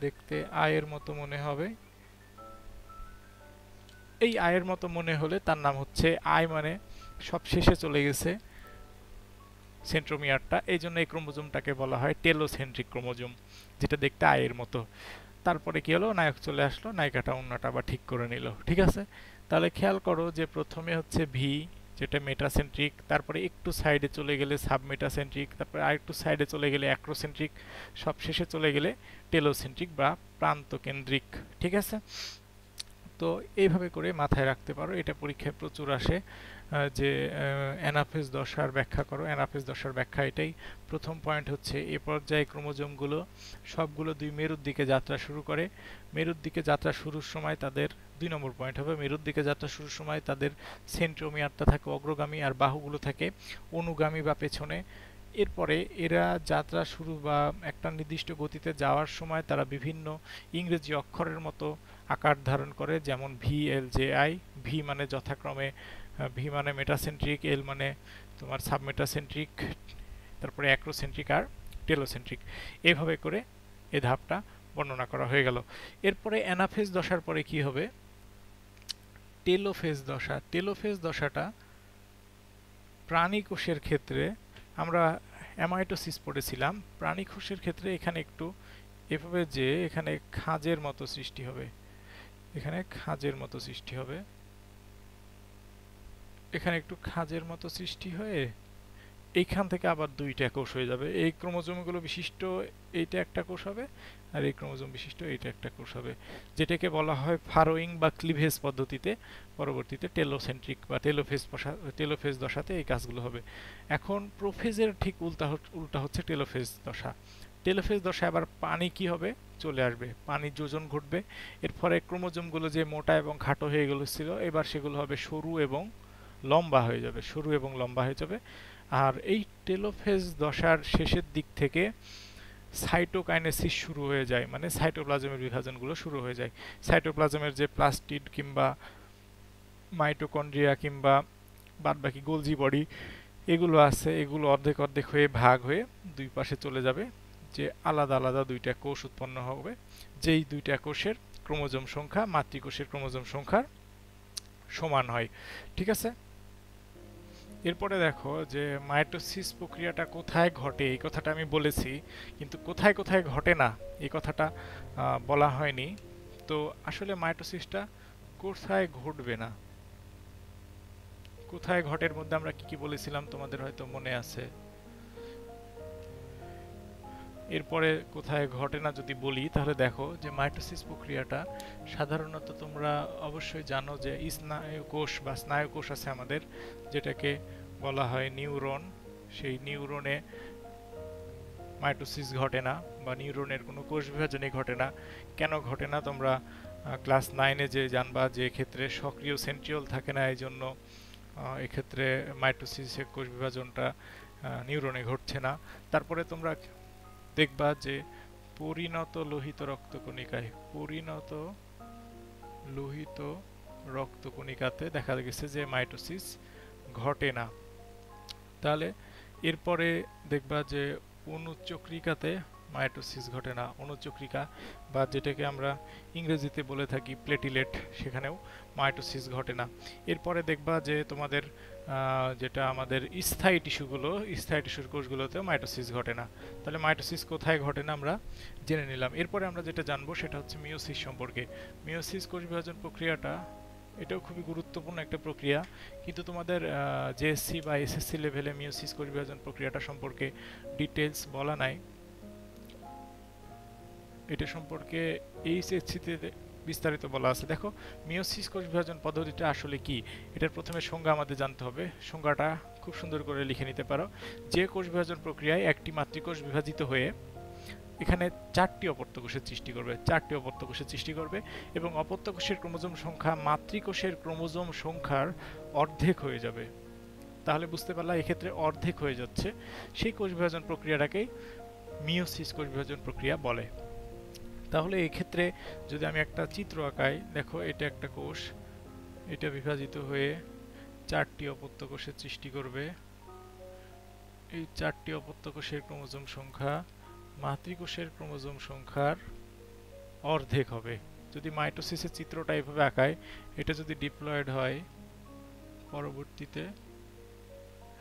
দেখতে আয়ের মতো মনে হবে। এই আয়ের মতো মনে হলে তার নাম হচ্ছে আয়, মানে সব শেষে চলে গেছে সেন্ট্রোমিয়ারটা, এই জন্য এই ক্রোমোজোমটাকে বলা হয় টেলোসেন্ট্রিক ক্রোমোজোম, যেটা দেখতে আয়ের মতো। তারপরে কি হলো, নায়ক চলে আসলো, নায়িকাটা অন্যটা আবার ঠিক করে নিল। ঠিক আছে? তাহলে খেয়াল করো যে প্রথমে হচ্ছে ভি, যেটা মেটাসেন্ট্রিক, তারপরে একটু সাইডে চলে গেলে সাবমেটাসেন্ট্রিক, তারপরে আরেকটু সাইডে চলে গেলে অ্যাক্রোসেন্ট্রিক, সব শেষে চলে গেলে টেলোসেন্ট্রিক বা প্রান্তকেন্দ্রিক। ঠিক আছে? তো এইভাবে করে মাথায় রাখতে পারো, এটা পরীক্ষায় প্রচুর আসে। যে অ্যানাফেজ দশার ব্যাখ্যা করো। অ্যানাফেজ দশার ব্যাখ্যা এটাই। প্রথম পয়েন্ট হচ্ছে এ পর্যায়ে ক্রোমোজোমগুলো সবগুলো দুই মেরুর দিকে যাত্রা শুরু করে। মেরুর দিকে যাত্রা শুরুর সময় তাদের ২ নম্বর পয়েন্ট হবে, মেরুর দিকে যাত্রা শুরুর সময় তাদের সেন্ট্রোমিয়ারটা থাকে অগ্রগামী আর বাহুগুলো থাকে অনুগামী বা পেছনে। এরপরে এরা যাত্রা শুরু বা একটা নির্দিষ্ট গতিতে যাওয়ার সময় তারা বিভিন্ন ইংরেজি অক্ষরের মতো আকার ধারণ করে, যেমন V L J I. V মানে যথাক্রমে ভি মানে মেটাসেন্ট্রিক, এল মানে তোমার সাবমেটাসেন্ট্রিক, তারপরে অ্যাক্রোসেন্ট্রিক আর টেলোসেন্ট্রিক। এইভাবে করে এই ধাপটা বর্ণনা করা হয়ে গেল। এরপরে অ্যানাফেজ দশার পরে কি হবে, টেলোফেজ দশা। টেলোফেজ দশাটা প্রাণী কোষের ক্ষেত্রে, আমরা অ্যামাইটোসিস পড়েছিলাম, প্রাণী কোষের ক্ষেত্রে এখানে একটু এভাবে যে এখানে খাঁজের মতো সৃষ্টি হবে, এখানে খাঁজের মতো সৃষ্টি হবে, এখানে একটু খাঁজের মতো সৃষ্টি হয়ে এইখান থেকে আবার দুইটা কোষ হয়ে যাবে। এই ক্রোমোজোমগুলো বিশিষ্ট এইটা একটা কোষ হবে, আর এই ক্রোমোজোম বিশিষ্ট এইটা একটা কোষ হবে, যেটাকে বলা হয় ফারোয়িং বা ক্লিভেজ পদ্ধতিতে। পরবর্তীতে টেলোসেন্ট্রিক বা টেলোফেজ দশাতে এই কাজগুলো হবে। এখন প্রোফেজের ঠিক উল্টা হচ্ছে টেলোফেজ দশা। টেলোফেজ দশায় আবার পানি কি হবে, চলে আসবে, পানির যোজন ঘটবে। এর ফলে ক্রোমোজোমগুলো যে মোটা এবং খাটো হয়ে গেছিল, এবার সেগুলো হবে সরু এবং লম্বা হয়ে যাবে, সরু এবং লম্বা হয়ে যাবে। আর এই টেলোফেজ দশার শেষের দিক থেকে সাইটোকাইনেসিস শুরু হয়ে যায়, মানে সাইটোপ্লাজমের বিভাজনগুলো শুরু হয়ে যায়। সাইটোপ্লাজমের যে প্লাস্টিড কিংবা মাইটোকন্ড্রিয়া কিংবা বাদবাকি গোলজি বডি এগুলো আছে, এগুলো অর্ধেক অর্ধেক হয়ে ভাগ হয়ে দুই পাশে চলে যাবে, যে আলাদা আলাদা দুইটা কোষ উৎপন্ন হবে, যেই দুইটা কোষের ক্রোমোজোম সংখ্যা মাতৃকোষের ক্রোমোজোম সংখ্যার সমান হয়। ঠিক আছে? এরপরে দেখো যে মাইটোসিস প্রক্রিয়াটা কোথায় ঘটে, এই কথাটা আমি বলেছি, কিন্তু কোথায় কোথায় ঘটে না এই কথাটা বলা হয়নি। তো আসলে মাইটোসিসটা কোথায় ঘটবে না, কোথায় ঘটের মধ্যে আমরা কি কি বলেছিলাম তোমাদের হয়তো মনে আছে। এরপরে কোথায় ঘটে না যদি বলি, তাহলে দেখো যে মাইটোসিস প্রক্রিয়াটা সাধারণত তোমরা অবশ্যই জানো যে স্নায়ু কোষ বা স্নায়ু কোষ আছে আমাদের, যেটাকে বলা হয় নিউরন। সেই নিউরনে মাইটোসিস ঘটে না, বা নিউরনের কোনো কোষ বিভাজনই ঘটে না। কেন ঘটে না তোমরা ক্লাস 9-এ যে জানবা, যে ক্ষেত্রে সক্রিয় সেন্ট্রিওল থাকে না, এই জন্য এক্ষেত্রে মাইটোসিসের কোষ বিভাজনটা নিউরনে ঘটছে না। তারপরে তোমরা দেখবা যে পরিণত লোহিত রক্তকণিকায়, পরিণত লোহিত রক্তকণিকাতে দেখা গেছে যে মাইটোসিস ঘটে না। তাহলে এরপরে দেখবা যে অনুচক্রিকাতে মাইটোসিস ঘটে না। অনুচক্রিকা বা যেটাকে আমরা ইংরেজিতে বলে থাকি প্লেটিলেট, সেখানেও মাইটোসিস ঘটে না। এরপরে দেখবা যে তোমাদের যেটা আমাদের স্থায়ী টিস্যুগুলো, স্থায়ী টিস্যুর কোষগুলোতেও মাইটোসিস ঘটে না। তাহলে মাইটোসিস কোথায় ঘটে না আমরা জেনে নিলাম। এরপরে আমরা যেটা জানবো সেটা হচ্ছে মিওসিস সম্পর্কে। মিওসিস কোষ বিভাজন প্রক্রিয়াটা, এটাও খুবই গুরুত্বপূর্ণ একটা প্রক্রিয়া, কিন্তু তোমাদের জেএসসি বা এসএসসি লেভেলে মিওসিস কোষ বিভাজন প্রক্রিয়াটা সম্পর্কে ডিটেলস বলা নাই। এটা সম্পর্কে এইচএসসিতে বিস্তারিত বলা আছে। দেখো মিওসিস কোষ বিভাজন পদ্ধতিটা আসলে কি, এটার প্রথমে সংজ্ঞা আমাদের জানতে হবে। সংজ্ঞাটা খুব সুন্দর করে লিখে নিতে পারো। যে কোষ বিভাজন প্রক্রিয়ায় একটি মাতৃকোষ বিভাজিত হয়ে এখানে 4টি অপত্য কোষের সৃষ্টি করবে, 4টি অপত্য কোষের সৃষ্টি করবে, এবং অপত্য কোষের ক্রোমোজোম সংখ্যা মাতৃকোষের ক্রোমোজোম সংখ্যার অর্ধেক হয়ে যাবে। তাহলে বুঝতে পারলা এক্ষেত্রে অর্ধেক হয়ে যাচ্ছে, সেই কোষ বিভাজন প্রক্রিয়াটাকেই মিওসিস কোষ বিভাজন প্রক্রিয়া বলে। তাহলে এই ক্ষেত্রে যদি আমি একটা চিত্র আঁকাই, দেখো এটা একটা কোষ, এটা বিভাজিত হয়ে 4টি অপত্য কোষের সৃষ্টি করবে। এই 4টি অপত্য কোষের ক্রোমোজোম সংখ্যা মাতৃকোষের ক্রোমোজোম সংখ্যার অর্ধেক হবে। যদি মাইটোসিসের চিত্রটা এভাবে আঁকায়, এটা যদি ডিপ্লয়েড হয়, পরবর্তীতে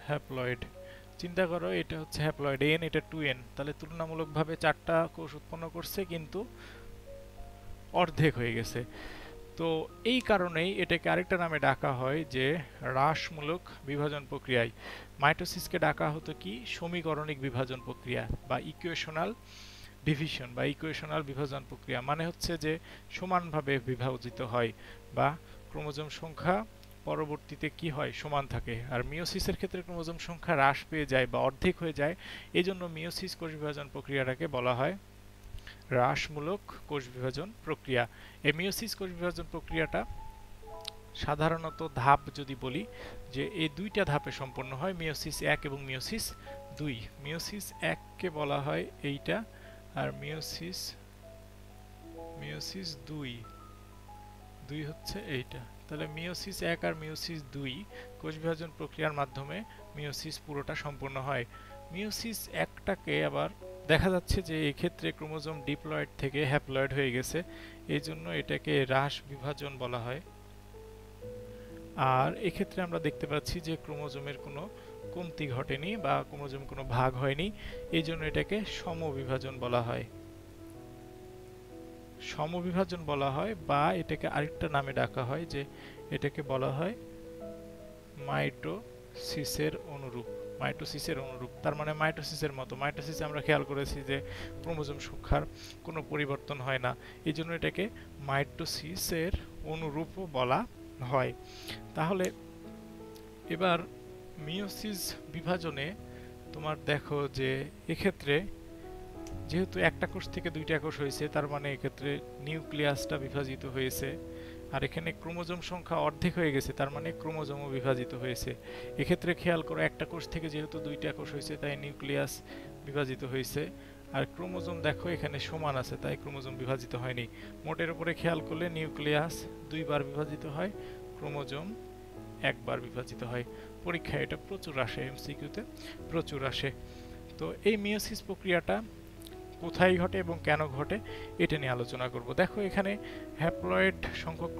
হ্যাপ্লয়েড, চিন্তা করো এটা হচ্ছে হ্যাপ্লয়েড এন, এটা 2n, তাহলে তুলনামূলকভাবে 4টা কোষ উৎপন্ন করছে কিন্তু অর্ধেক হয়ে গেছে। তো এই কারণেই এটাকে আরেকটা নামে ডাকা হয় যে হ্রাসমূলক বিভাজন প্রক্রিয়ায়। মাইটোসিসকে ডাকা হতো কি সমীকরণিক বিভাজন প্রক্রিয়া বা ইকুয়েশনাল ডিভিশন বা ইকুয়েশনাল বিভাজন প্রক্রিয়া, মানে হচ্ছে যে সমানভাবে বিভাজিত হয় বা ক্রোমোজোম সংখ্যা পরবর্তীতে কি হয় সমান থাকে। আর মিওসিসের ক্ষেত্রে ক্রোমোজোম সংখ্যা হ্রাস পেয়ে যায় বা অর্ধেক হয়ে যায়, এই জন্য মিওসিস কোষ বিভাজন প্রক্রিয়াটাকে বলা হয় হ্রাসমূলক কোষ বিভাজন প্রক্রিয়া। এই মিওসিস কোষ বিভাজন প্রক্রিয়াটা সাধারণত ধাপ যদি বলি, যে এই দুইটা ধাপে সম্পন্ন হয়, মিওসিস 1 এবং মিওসিস 2। মিওসিস 1-কে বলা হয় এইটা, আর মিওসিস 2 হচ্ছে এইটা। তাহলে মিওসিস 1 আর মিওসিস 2 কোষ বিভাজন প্রক্রিয়ার মাধ্যমে মিওসিস পুরোটা সম্পূর্ণ হয়। মিওসিস 1টাকে আবার দেখা যাচ্ছে যে এই ক্ষেত্রে ক্রোমোজোম ডিপ্লয়েড থেকে হ্যাপ্লয়েড হয়ে গেছে, এই জন্য এটাকে হ্রাস বিভাজন বলা হয়। আর এক্ষেত্রে আমরা দেখতে পাচ্ছি যে ক্রোমোজোমের কোনো কমতি ঘটেনি বা ক্রোমোজোম কোনো ভাগ হয়নি, এই জন্য এটাকে সমবিভাজন বলা হয়। সমবিভাজন বলা হয়, বা এটাকে আরেকটা নামে ডাকা হয় যে এটাকে বলা হয় মাইটোসিসের অনুরূপ। মাইটোসিসের অনুরূপ তার মানে মাইটোসিসের মতো। মাইটোসিসে আমরা খেয়াল করেছি যে ক্রোমোজোম সংখ্যার কোনো পরিবর্তন হয় না, এই জন্য এটাকে মাইটোসিসের অনুরূপও বলা হয়। তাহলে এবার মিওসিস বিভাজনে তোমার দেখো যে এক্ষেত্রে যেহেতু একটা কোষ থেকে 2টা কোষ হয়েছে, তার মানে এক্ষেত্রে নিউক্লিয়াসটা বিভাজিত হয়েছে, আর এখানে ক্রোমোজোম সংখ্যা অর্ধেক হয়ে গেছে, তার মানে ক্রোমোজোমও বিভাজিত হয়েছে। এক্ষেত্রে খেয়াল করো একটা কোষ থেকে যেহেতু 2টা কোষ হয়েছে, তাই নিউক্লিয়াস বিভাজিত হয়েছে, আর ক্রোমোজোম দেখো এখানে সমান আছে, তাই ক্রোমোজোম বিভাজিত হয়নি। মোটের উপরে খেয়াল করলে নিউক্লিয়াস 2বার বিভাজিত হয়, ক্রোমোজোম 1বার বিভাজিত হয়। পরীক্ষায় এটা প্রচুর আসে, এমসিকিউতে প্রচুর আসে। তো এই মিওসিস প্রক্রিয়াটা কোথায় ঘটে এবং কেন ঘটে এটা নিয়ে আলোচনা করব। দেখো এখানে হ্যাপ্লয়েড সংখ্যক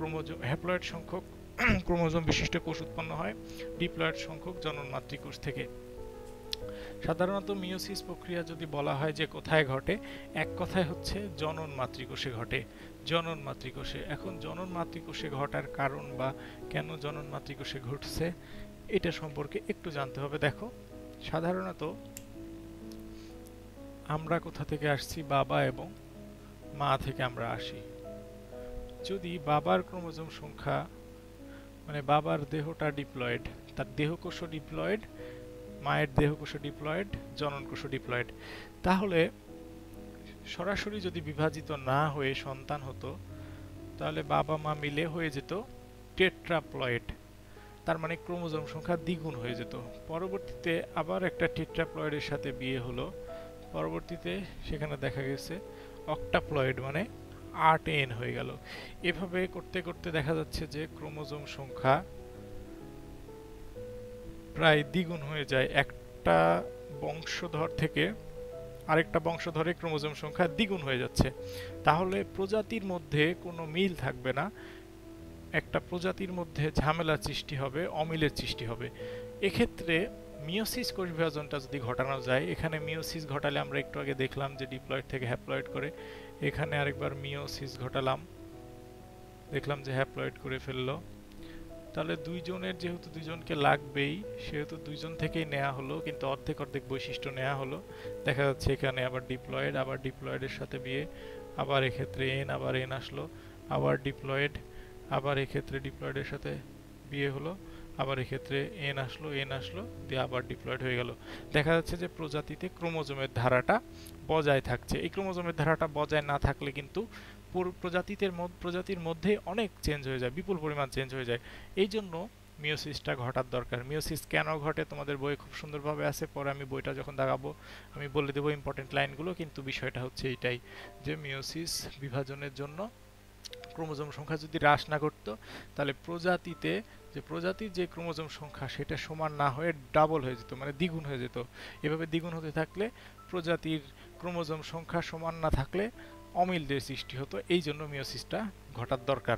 ক্রোমোজোম বিশিষ্ট কোষ উৎপন্ন হয় ডিপ্লয়েড সংখ্যক জনন মাতৃকোষ থেকে। সাধারণত মিওসিস প্রক্রিয়া যদি বলা হয় যে কোথায় ঘটে, এক কথায় হচ্ছে জনন মাতৃকোষে ঘটে। জনন মাতৃকোষে। এখন জনন মাতৃকোষে ঘটার কারণ বা কেন জনন মাতৃকোষে ঘটছে এটা সম্পর্কে একটু জানতে হবে। দেখো সাধারণত আমরা কোথা থেকে আসছি? বাবা এবং মা থেকে আমরা আসি। যদি বাবার ক্রোমোজোম সংখ্যা মানে বাবার দেহটা ডিপ্লয়েড, তার দেহকোষও ডিপ্লয়েড, মায়ের দেহকোষও ডিপ্লয়েড, জননকোষও ডিপ্লয়েড, তাহলে সরাসরি যদি বিভাজিত না হয়ে সন্তান হতো তাহলে বাবা মা মিলে হয়ে যেত টেট্রাপ্লয়েড। তার মানে ক্রোমোজোম সংখ্যা দ্বিগুণ হয়ে যেত। পরবর্তীতে আবার একটা টেট্রাপ্লয়েডের সাথে বিয়ে হলো, পরবর্তীতে সেখানে দেখা গেছে অক্টাপ্লয়েড, মানে 8n হয়ে গেল। এভাবে করতে করতে দেখা যাচ্ছে যে ক্রোমোজোম সংখ্যা প্রায় দ্বিগুণ হয়ে যায়। একটা বংশধর থেকে আরেকটা বংশধরে ক্রোমোজোম সংখ্যা দ্বিগুণ হয়ে যাচ্ছে। তাহলে প্রজাতির মধ্যে কোনো মিল থাকবে না, একটা প্রজাতির মধ্যে ঝামেলা সৃষ্টি হবে, অমিলের সৃষ্টি হবে। এক্ষেত্রে মিওসিস কোষ বিভাজনটা যদি ঘটানো যায়, এখানে মিওসিস ঘটালে আমরা একটু আগে দেখলাম যে ডিপ্লয়েড থেকে হ্যাপ্লয়েড করে, এখানে আরেকবার মিওসিস ঘটালাম, দেখলাম যে হ্যাপ্লয়েড করে ফেললো। তাহলে দুইজনের যেহেতু দুইজনকে লাগবেই, সেহেতু দুইজন থেকেই নেওয়া হলো, কিন্তু অর্ধেক অর্ধেক বৈশিষ্ট্য নেওয়া হলো। দেখা যাচ্ছে এখানে আবার ডিপ্লয়েড, আবার ডিপ্লয়েডের সাথে বিয়ে, আবার এক্ষেত্রে এন, আবার এন আসলো, আবার ডিপ্লয়েড, আবার এক্ষেত্রে ডিপ্লয়েডের সাথে বিয়ে হলো, আবার এক্ষেত্রে এন আসলো, এন আসলো, দিয়ে আবার ডিপ্লয়েড হয়ে গেল। দেখা যাচ্ছে যে প্রজাতিতে ক্রোমোজোমের ধারাটা বজায় থাকছে। এই ক্রোমোজোমের ধারাটা বজায় না থাকলে কিন্তু প্রজাতির মধ্যে অনেক চেঞ্জ হয়ে যায়, বিপুল পরিমাণ চেঞ্জ হয়ে যায়। এই জন্য মিওসিসটা ঘটার দরকার। মিওসিস কেন ঘটে তোমাদের বইয়ে খুব সুন্দরভাবে আছে, পরে আমি বইটা যখন দেখাবো আমি বলে দেবো ইম্পর্টেন্ট লাইনগুলো, কিন্তু বিষয়টা হচ্ছে এইটাই যে মিওসিস বিভাজনের জন্য ক্রোমোজোম সংখ্যা যদি হ্রাস না করতো তাহলে প্রজাতির যে ক্রোমোজোম সংখ্যা সেটা সমান না হয়ে ডাবল হয়ে যেত, মানে দ্বিগুণ হয়ে যেত। এভাবে দ্বিগুণ হতে থাকলে প্রজাতির ক্রোমোজোম সংখ্যা সমান না থাকলে অমিলদের সৃষ্টি হতো। এই জন্য মিওসিসটা ঘটার দরকার।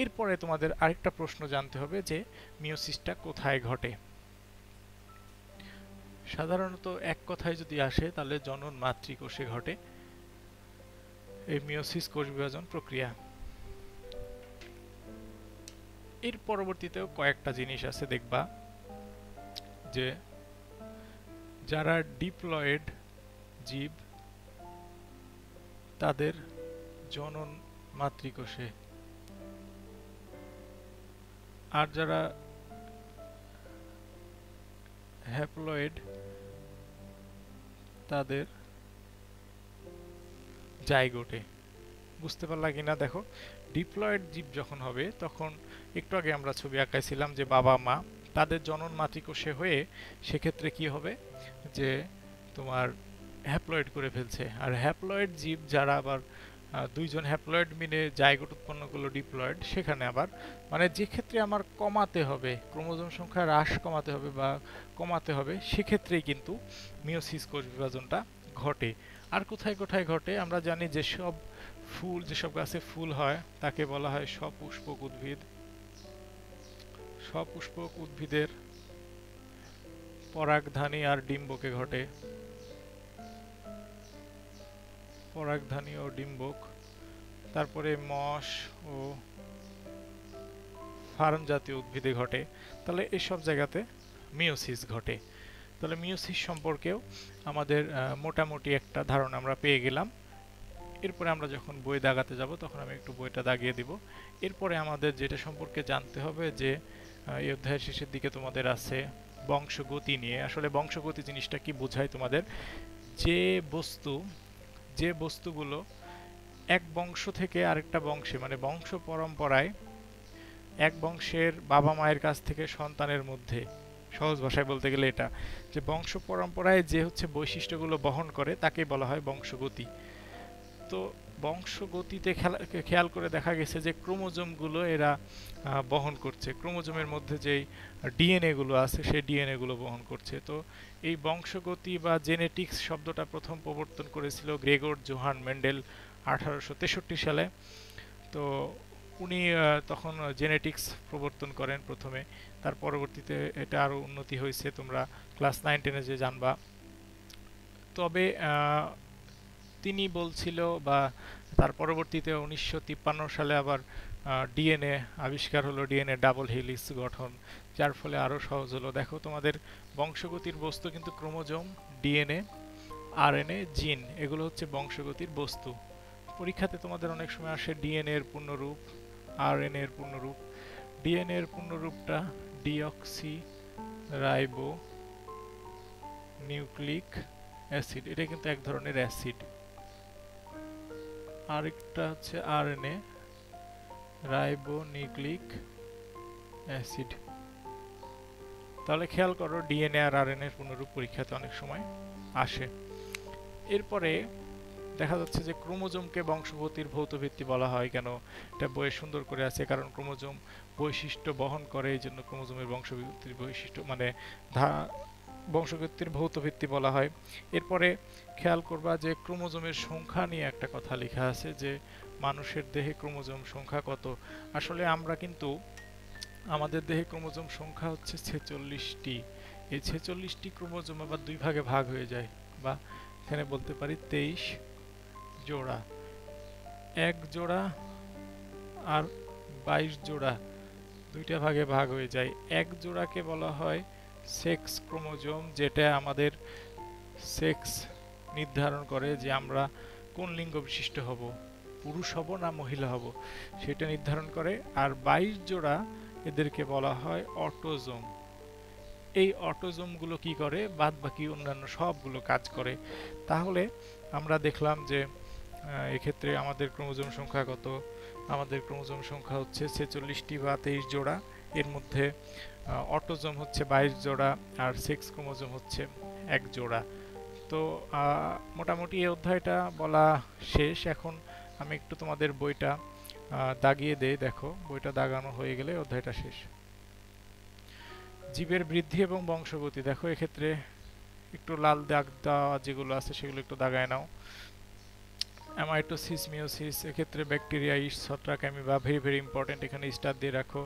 এরপরে তোমাদের আরেকটা প্রশ্ন জানতে হবে যে মিওসিসটা কোথায় ঘটে। সাধারণত এক কথায় যদি আসে তাহলে জনন মাতৃকোষে ঘটে এই মিওসিস কোষ বিভাজন প্রক্রিয়া। এর পরবর্তীতেও কয়েকটা জিনিস আছে, দেখবা যে যারা ডিপ্লয়েড জীব তাদের জনন মাতৃকোষে, আর যারা হ্যাপ্লয়েড তাদের জাইগোটে। বুঝতে পারলা কিনা দেখো, ডিপ্লয়েড জীব যখন হবে তখন একটু আগে আমরা ছবি আঁকাইছিলাম যে বাবা মা তাদের জনন মাতৃকোষে হয়ে সেক্ষেত্রে কি হবে যে তোমার হ্যাপ্লয়েড করে ফেলছে। আর হ্যাপ্লয়েড জীব যারা আবার দুইজন হ্যাপ্লয়েড মিলে জাইগোট উৎপন্ন করলো ডিপ্লয়েড, সেখানে আবার মানে যে ক্ষেত্রে আমার কমাতে হবে ক্রোমোজোম সংখ্যা হ্রাস কমাতে হবে সেক্ষেত্রেই কিন্তু মিওসিস কোষ বিভাজনটা ঘটে। আর কোথায় কোথায় ঘটে আমরা জানি, যেসব গাছে ফুল হয় তাকে বলা হয় সপুষ্পক উদ্ভিদ। সপুষ্পক উদ্ভিদের পরাগধানী আর ডিম্বকে ঘটে, পরাগধানী ও ডিম্বক। তারপরে মশ ও ফার্ন জাতীয় উদ্ভিদে ঘটে। তাহলে এসব জায়গাতে মিওসিস ঘটে। তাহলে মিওসিস সম্পর্কেও আমাদের মোটামুটি একটা ধারণা আমরা পেয়ে গেলাম। এরপরে আমরা যখন বই দাগাতে যাব তখন আমি একটু বইটা দাগিয়ে দিব। এরপরে আমাদের যেটা সম্পর্কে জানতে হবে যে এই অধ্যায়ের শেষের দিকে তোমাদের আছে বংশগতি নিয়ে। আসলে বংশগতি জিনিসটা কি বোঝায় তোমাদের, যে বস্তুগুলো এক বংশ থেকে আরেকটা বংশে, মানে বংশ পরম্পরায় এক বংশের বাবা মায়ের কাছ থেকে সন্তানের মধ্যে, সহজ ভাষায় বলতে গেলে এটা, যে বংশ পরম্পরায় যে হচ্ছে বৈশিষ্ট্যগুলো বহন করে তাকে বলা হয় বংশগতি। তো বংশগতিতে খেয়াল করে দেখা গেছে যে ক্রোমোজোমগুলো এরা বহন করছে, ক্রোমোজোমের মধ্যে যেই ডিএনএ গুলো আছে সেই ডিএনএ গুলো বহন করছে। তো এই বংশগতি বা জেনেটিক্স শব্দটা প্রথম প্রবর্তন করেছিল গ্রেগর জোহান মেন্ডেল 1863 সালে। তো উনি তখন জেনেটিক্স প্রবর্তন করেন প্রথমে, তার পরবর্তীতে এটা আরও উন্নতি হয়েছে, তোমরা ক্লাস 9-10-এ যে জানবা। তবে তিনি বলছিল, বা তার পরবর্তীতে 1953 সালে আবার ডিএনএ আবিষ্কার হলো, ডিএনএ ডাবল হেলিক্স গঠন, যার ফলে আরও সহজ হলো। দেখো তোমাদের বংশগতির বস্তু কিন্তু ক্রোমোজোম, ডিএনএ আরএনএ জিন, এগুলো হচ্ছে বংশগতির বস্তু। পরীক্ষাতে তোমাদের অনেক সময় আসে ডিএনএ এর পূর্ণরূপ, আরএনএ এর পূর্ণরূপ। ডিএনএ এর পূর্ণরূপটা ডিঅক্সি রাইবো নিউক্লিক অ্যাসিড, এটা কিন্তু এক ধরনের অ্যাসিড। আরেকটা হচ্ছে আরএনএ রাইবো নিউক্লিক অ্যাসিড। তাহলে খেয়াল করো ডিএনএ আর আরএনএ এর পূর্ণরূপ পরীক্ষাতে অনেক সময় আসে। এরপরে দেখা যাচ্ছে যে ক্রোমোজোমকে বংশগতির ভৌত ভিত্তি বলা হয় কেন, এটা বইয়ে সুন্দর করে আছে, কারণ ক্রোমোজোম বৈশিষ্ট্য বহন করে, এই জন্য ক্রোমোজোমের বংশগতির বৈশিষ্ট্য মানে বংশগতির ভৌত ভিত্তি বলা হয়। এরপরে খেয়াল করবা যে ক্রোমোজোমের সংখ্যা নিয়ে একটা কথা লেখা আছে যে মানুষের দেহে ক্রোমোজোম সংখ্যা কত। আসলে আমরা কিন্তু আমাদের দেহে ক্রোমোজোম সংখ্যা হচ্ছে 46টি। এই 46টি ক্রোমোজোম আবার দুই ভাগে ভাগ হয়ে যায়, বা এখানে বলতে পারি 23 জোড়া। এক জোড়া আর 22 জোড়া দুইটা ভাগে ভাগ হয়ে যায়। এক জোড়াকে বলা হয় সেক্স ক্রোমোজোম, যেটা আমাদের সেক্স নির্ধারণ করে যে আমরা কোন লিঙ্গ বিশিষ্ট হব, পুরুষ হব না মহিলা হব, সেটা নির্ধারণ করে। আর 22 জোড়া এদেরকে বলা হয় অটোজোম। এই অটোজোমগুলো কি করে, বাদ বাকি অন্যান্য সবগুলো কাজ করে। তাহলে আমরা দেখলাম যে এক্ষেত্রে আমাদের ক্রোমোজোম সংখ্যা কত। আমাদের ক্রোমোজোম সংখ্যা হচ্ছে 46টি বা 23 জোড়া। এর মধ্যে অটোজোম হচ্ছে 22 জোড়া আর সেক্স ক্রোমোজোম হচ্ছে এক জোড়া। তো মোটামুটি এই অধ্যায়টা বলা শেষ। এখন আমি একটু তোমাদের বইটা দাগিয়ে দেই, দেখো বইটা দাগানো হয়ে গেলে অধ্যায়টা শেষ। জীবের বৃদ্ধি এবং বংশগতি, দেখো এক্ষেত্রে একটু লাল দাগ দেওয়া যেগুলো আছে সেগুলো একটু দাগায় নাও। অ্যামাইটোসিস, মিওসিস, এক্ষেত্রে ব্যাকটেরিয়া, ইস্ট, ছত্রাক, অ্যামিবা, ভেরি ভেরি ইম্পর্টেন্ট, এখানে স্টার দিয়ে রাখো।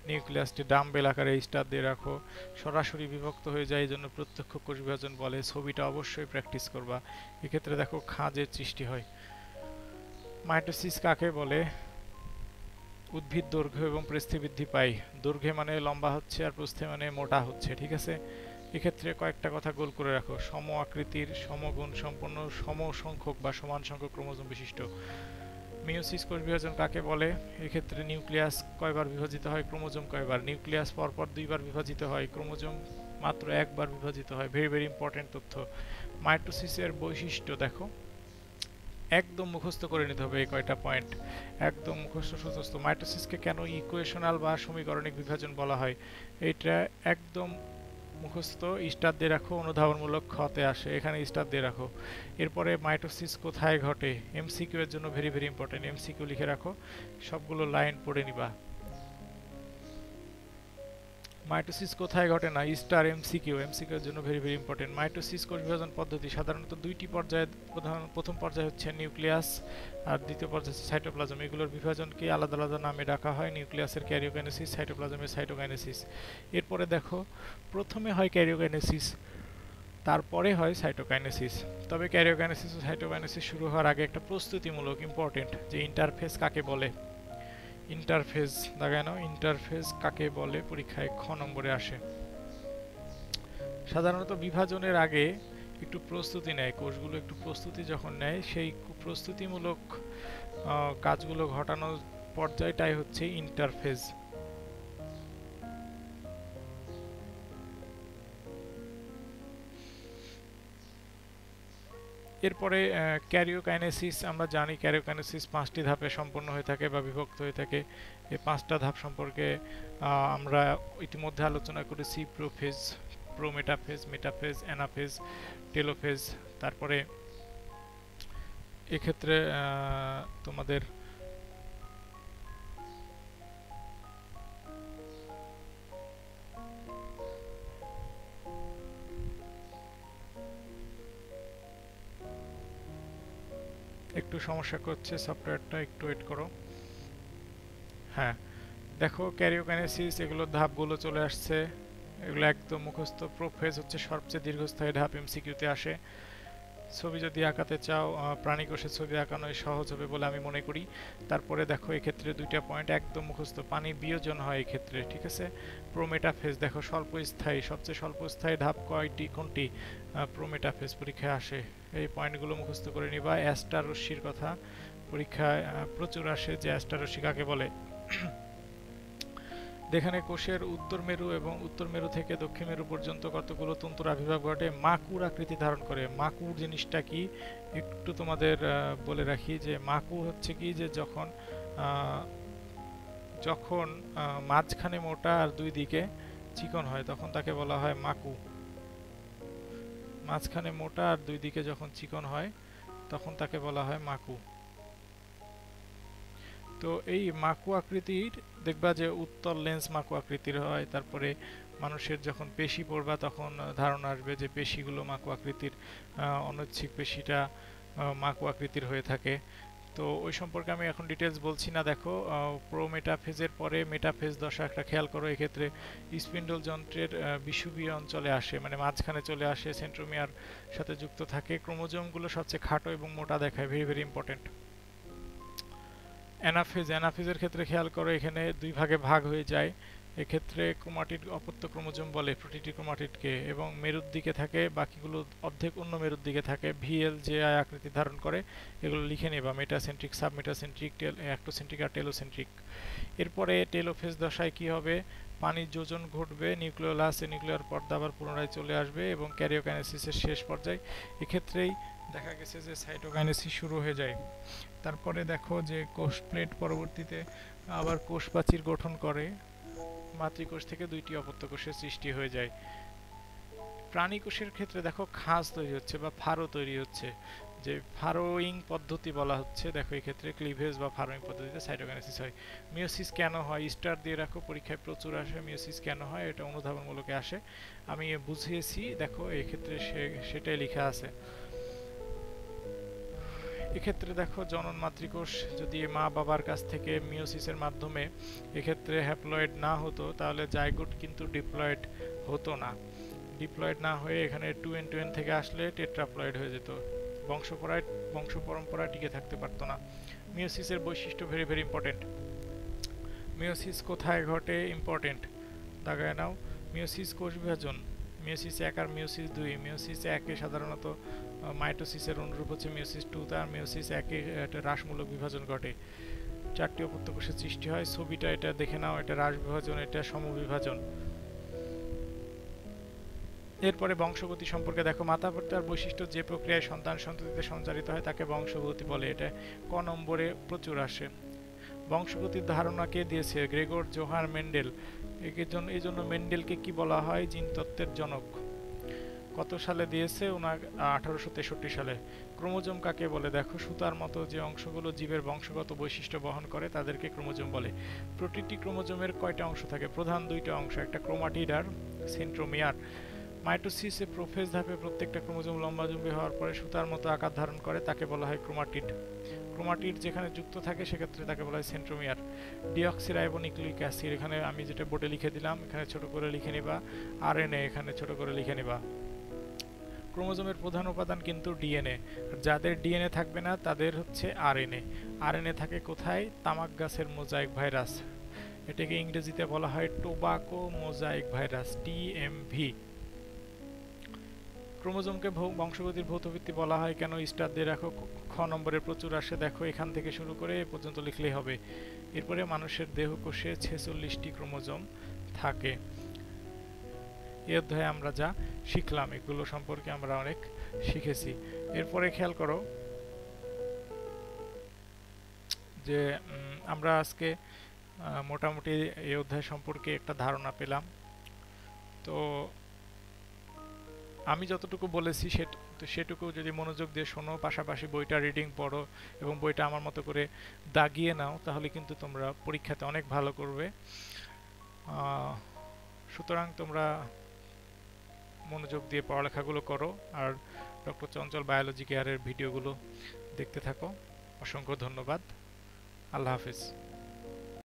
নিউক্লিয়াসটি ডাম্বেল আকারে স্টার দিয়ে রাখো। সরাসরি বিভক্ত হয়ে যায়, এই জন্য প্রত্যক্ষ কোষ বিভাজন বলে। ছবিটা অবশ্যই প্র্যাকটিস করবা। এক্ষেত্রে দেখো খাঁজের সৃষ্টি হয়। মাইটোসিস কাকে বলে? উদ্ভিদ দৈর্ঘ্য এবং প্রস্থে বৃদ্ধি পায়। দৈর্ঘ্যে মানে লম্বা হচ্ছে আর প্রস্থে মানে মোটা হচ্ছে, ঠিক আছে। এক্ষেত্রে কয়েকটা কথা গোল করে রাখো। সম আকৃতির, সমগুণ সম্পন্ন, সম সংখ্যক বা সমান সংখ্যক ক্রোমোজোম বিশিষ্ট। মিওসিস কোষ বিভাজন কাকে বলে? এক্ষেত্রে নিউক্লিয়াস কয়বার বিভাজিত হয়, ক্রোমোজোম কয়বার? নিউক্লিয়াস পরপর দুইবার বিভাজিত হয়, ক্রোমোজোম মাত্র একবার বিভাজিত হয়। ভেরি ভেরি ইম্পর্টেন্ট তথ্য। মাইটোসিসের বৈশিষ্ট্য দেখো, একদম মুখস্থ করে নিতে হবে এই কয়টা পয়েন্ট, একদম মুখস্থ সুস্থ। মাইটোসিসকে কেন ইকুয়েশনাল বা সমীকরণিক বিভাজন বলা হয়, এইটা একদম মুখস্থ। স্টার দিয়ে রাখো, অনুধাবনমূলক খতে আসে, এখানে স্টার দিয়ে রাখো। এরপরে মাইটোসিস কোথায় ঘটে, এমসিকিউ এর জন্য ভেরি ভেরি ইম্পর্টেন্ট, এমসিকিউ লিখে রাখো, সবগুলো লাইন পড়ে নিবা। মাইটোসিস কোথায় ঘটে না, স্টার এমসিকিউ, এমসিকিউ এর জন্য ভেরি ভেরি ইম্পর্টেন্ট। মাইটোসিস কোষ বিভাজন পদ্ধতি সাধারণত দুইটি পর্যায়ে, প্রথম পর্যায়ে হচ্ছে নিউক্লিয়াস আর দ্বিতীয় পর্যায়ে হচ্ছে সাইটোপ্লাজম। এগুলোর বিভাজনকে আলাদা আলাদা নামে ডাকা হয়। নিউক্লিয়াসের ক্যারিওকাইনেসিস, সাইটোপ্লাজমের সাইটোকাইনেসিস। এরপরে দেখো, প্রথমে হয় ক্যারিওকাইনেসিস, তারপরে হয় সাইটোকাইনেসিস। তবে ক্যারিওকাইনেসিস ও সাইটোকাইনেসিস শুরু হওয়ার আগে একটা প্রস্তুতিমূলক ইম্পর্টেন্ট, যে ইন্টারফেস কাকে বলে। ইন্টারফেজ দাগায় নাও, ইন্টারফেজ কাকে বলে, পরীক্ষায় খ নম্বরে আসে। সাধারণত বিভাজনের আগে একটু প্রস্তুতি নেয় কোষগুলো, একটু প্রস্তুতি যখন নেয়, সেই প্রস্তুতিমূলক কাজগুলো ঘটানোর পর্যায়টাই হচ্ছে ইন্টারফেজ। এরপরে ক্যারিওকাইনেসিস, আমরা জানি ক্যারিওকাইনেসিস 5টি ধাপে সম্পন্ন হয়ে থাকে বা বিভক্ত হয়ে থাকে। এই 5টা ধাপ সম্পর্কে আমরা ইতিমধ্যে আলোচনা করেছি। Prophase, prometaphase, metaphase, anaphase, telophase. তারপরে এক্ষেত্রে তোমাদের একটু সমস্যা করছে সফটওয়্যারটা, একটু ওয়েট করো। হ্যাঁ দেখো, ক্যারিওকাইনেসিস এগুলোর ধাপগুলো চলে আসছে, এগুলো একদম মুখস্থ। প্রোফেজ হচ্ছে সবচেয়ে দীর্ঘস্থায়ী ধাপ, এমসিকিউতে আসে। ছবি যদি আঁকাতে চাও প্রাণী কোষের ছবি আঁকানোই সহজ হবে বলে আমি মনে করি। তারপরে দেখো এক্ষেত্রে দুইটা পয়েন্ট একদম মুখস্থ, পানি বিয়োজন হয় এক্ষেত্রে, ঠিক আছে। প্রোমেটাফেজ দেখো স্বল্পস্থায়ী, সবচেয়ে স্বল্পস্থায়ী ধাপ কোনটি? প্রোমেটাফেজ পরীক্ষায় আসে, এই পয়েন্টগুলো মুখস্থ করে নিবা। অ্যাস্টার রশ্মির কথা পরীক্ষায় প্রচুর আসে, যে অ্যাস্টার রশ্মি কাকে বলে। যেখানে কোষের উত্তর মেরু এবং উত্তর মেরু থেকে দক্ষিণ মেরু পর্যন্ত কতগুলো তন্তুর আবির্ভাব ঘটে, মাকুর আকৃতি ধারণ করে। মাকুর জিনিসটা কি একটু তোমাদের বলে রাখি, যে মাকু হচ্ছে কি, যে যখন যখন মাঝখানে মোটা আর দুই দিকে চিকন হয় তখন তাকে বলা হয় মাকু। মাঝখানে মোটা আর দুই দিকে যখন চিকন হয় তখন তাকে বলা হয় মাকু। তো এই মাকু আকৃতির দেখবা যে উত্তল লেন্স মাকু আকৃতির হয়। তারপরে মানুষের যখন পেশি পড়বা তখন ধারণা আসবে যে পেশিগুলো মাকু আকৃতির, অনৈচ্ছিক পেশিটা মাকু আকৃতির হয়ে থাকে। তো ওই সম্পর্কে আমি এখন ডিটেলস বলছি না। দেখো প্রোমেটাফেজের পরে মেটাফেজ দশা একটা খেয়াল করো। এক্ষেত্রে স্পিন্ডল যন্ত্রের বিষুবীয় অঞ্চলে আসে, মানে মাঝখানে চলে আসে, সেন্ট্রোমিয়ার সাথে যুক্ত থাকে। ক্রোমোজোমগুলো সবচেয়ে খাটো এবং মোটা দেখায়, ভেরি ভেরি ইম্পর্টেন্ট। অ্যানাফেজের ক্ষেত্রে খেয়াল করো এখানে দুই ভাগে ভাগ হয়ে যায়। এক্ষেত্রে ক্রোমাটিড অপত্য ক্রোমোজোম বলে প্রতিটি ক্রোমাটিডকে, এবং মেরুর দিকে থাকে, বাকিগুলো অর্ধেক অন্য মেরুর দিকে থাকে। ভিএল যে আই আকৃতি ধারণ করে, এগুলো লিখে নেবা, মেটাসেন্ট্রিক, সাবমেটাসেন্ট্রিক, অ্যাক্টোসেন্ট্রিক আর টেলোসেন্ট্রিক। এরপরে টেলোফেজ দশায় কি হবে? পানির যোজন ঘটবে, নিউক্লিওলাসে নিউক্লিয়ার পর্দা আবার পুনরায় চলে আসবে এবং ক্যারিওকাইনেসিসের শেষ পর্যায়ে এক্ষেত্রেই দেখা গেছে যে সাইটোকাইনেসিস শুরু হয়ে যায়। তারপরে দেখো যে কোষ প্লেট পরবর্তীতে আবার কোষ প্রাচীর গঠন করে, মাতৃকোষ থেকে দুইটি অপত্য কোষের সৃষ্টি হয়ে যায়। প্রাণী কোষের ক্ষেত্রে দেখো খাঁজ তৈরি হচ্ছে বা ফারো তৈরি হচ্ছে, যে ফারোইং পদ্ধতি বলা হচ্ছে। দেখো এই ক্ষেত্রে ক্লিভেজ বা ফারোইং পদ্ধতিতে সাইটোকাইনেসিস হয়। মিওসিস কেন হয়? স্টার দিয়ে রাখো, পরীক্ষায় প্রচুর আসে। মিওসিস কেন হয় এটা অনুধাবনমূলকে আসে, আমি বুঝিয়েছি। দেখো এই ক্ষেত্রে সেটাই লেখা আছে। এক্ষেত্রে দেখো জনন মাতৃকোষ যদি মা বাবার কাছ থেকে মিওসিসের মাধ্যমে এক্ষেত্রে হ্যাপ্লয়েড না হতো, তাহলে জাইগোট কিন্তু ডিপ্লয়েড হতো না। ডিপ্লয়েড না হয়ে এখানে 2n2n থেকে আসলে টেট্রাপ্লয়েড হয়ে যেত, বংশ পরম্পরায় টিকে থাকতে পারতো না। মিওসিসের বৈশিষ্ট্য ভেরি ভেরি ইম্পর্টেন্ট। মিওসিস কোথায় ঘটে? ইম্পর্টেন্ট, দাগায় নাও। মিওসিস কোষ বিভাজন, মিওসিস 1 আর মিওসিস 2। মিওসিস 1 এ সাধারণত মাইটোসিসের অনুরূপ হচ্ছে মিওসিস 2 তে, আর মিওসিস 1 এ একটা হ্রাসমূলক বিভাজন ঘটে, 4টি অপত্য কোষের সৃষ্টি হয়। ছবিটা এটা দেখে নাও, এটা হ্রাস বিভাজন, এটা সমবিভাজন। এরপরে বংশগতি সম্পর্কে দেখো, মাতা পিতার বৈশিষ্ট্য যে প্রক্রিয়ায় সন্তান সন্ততিতে সঞ্চারিত হয় তাকে বংশগতি বলে। এটা ক নম্বরে প্রচুর আসে। বংশগতির ধারণা কে দিয়েছে? Gregor Johann Mendel. এই জন্য মেন্ডেলকে কি বলা হয়? জিনতত্ত্বের জনক। কত সালে দিয়েছে? 1863 সালে। ক্রোমোজোম কাকে বলে? দেখো সুতার মতো যে অংশগুলো জীবের বংশগত বৈশিষ্ট্য বহন করে তাদেরকে ক্রোমোজোম বলে। প্রতিটি ক্রোমোজোমের কয়টা অংশ থাকে? প্রধান দুইটা অংশ, একটা ক্রোমাটিড আর সেন্ট্রোমিয়ার। মাইটোসিসে প্রোফেজ ধাপে প্রত্যেকটা ক্রোমোজোম লম্বালম্বি হওয়ার পরে সুতার মতো আকার ধারণ করে, তাকে বলা হয় ক্রোমাটিড। ক্রোমাটিড যেখানে যুক্ত থাকে সেক্ষেত্রে তাকে বলা হয় সেন্ট্রোমিয়ার। ডিঅক্সিরাইবোনিউক্লিক অ্যাসিড, এখানে আমি যেটা বোর্ডে লিখে দিলাম, এখানে ছোট করে লিখে নিবা। আরএনএ এখানে ছোট করে লিখে নিবা। ক্রোমোজোমের প্রধান উপাদান কিন্তু ডিএনএ, যাদের ডিএনএ থাকবে না তাদের হচ্ছে আরএনএ। আরএনএ থাকে কোথায়? তামাক গাছের মোজাইক ভাইরাস, এটাকে ইংরেজিতে বলা হয় টোবাকো মোজাইক ভাইরাস, টিএমভি। ক্রোমোজোমকে বংশগতির ভৌতভিত্তি বলা হয় কেন? স্টার দিয়ে রাখো, খ নম্বরে প্রচুর আসে। দেখো এখান থেকে শুরু করে এ পর্যন্ত লিখলেই হবে। এরপরে মানুষের দেহকোষে 46টি ক্রোমোজোম থাকে। এই অধ্যায়ে আমরা যা শিখলাম এগুলো সম্পর্কে আমরা অনেক শিখেছি। এরপরে খেয়াল করো যে আমরা আজকে মোটামুটি এই অধ্যায় সম্পর্কে একটা ধারণা পেলাম। তো আমি যতটুকু বলেছি সেটুকু যদি মনোযোগ দিয়ে শোনো, পাশাপাশি বইটা রিডিং পড়ো এবং বইটা আমার মতো করে দাগিয়ে নাও, তাহলে কিন্তু তোমরা পরীক্ষাতে অনেক ভালো করবে। সুতরাং তোমরা মনোযোগ দিয়ে পড়ালেখাগুলো করো আর ডক্টর চঞ্চল বায়োলজি কেয়ারের ভিডিওগুলো দেখতে থাকো। অসংখ্য ধন্যবাদ। আল্লাহ হাফেজ।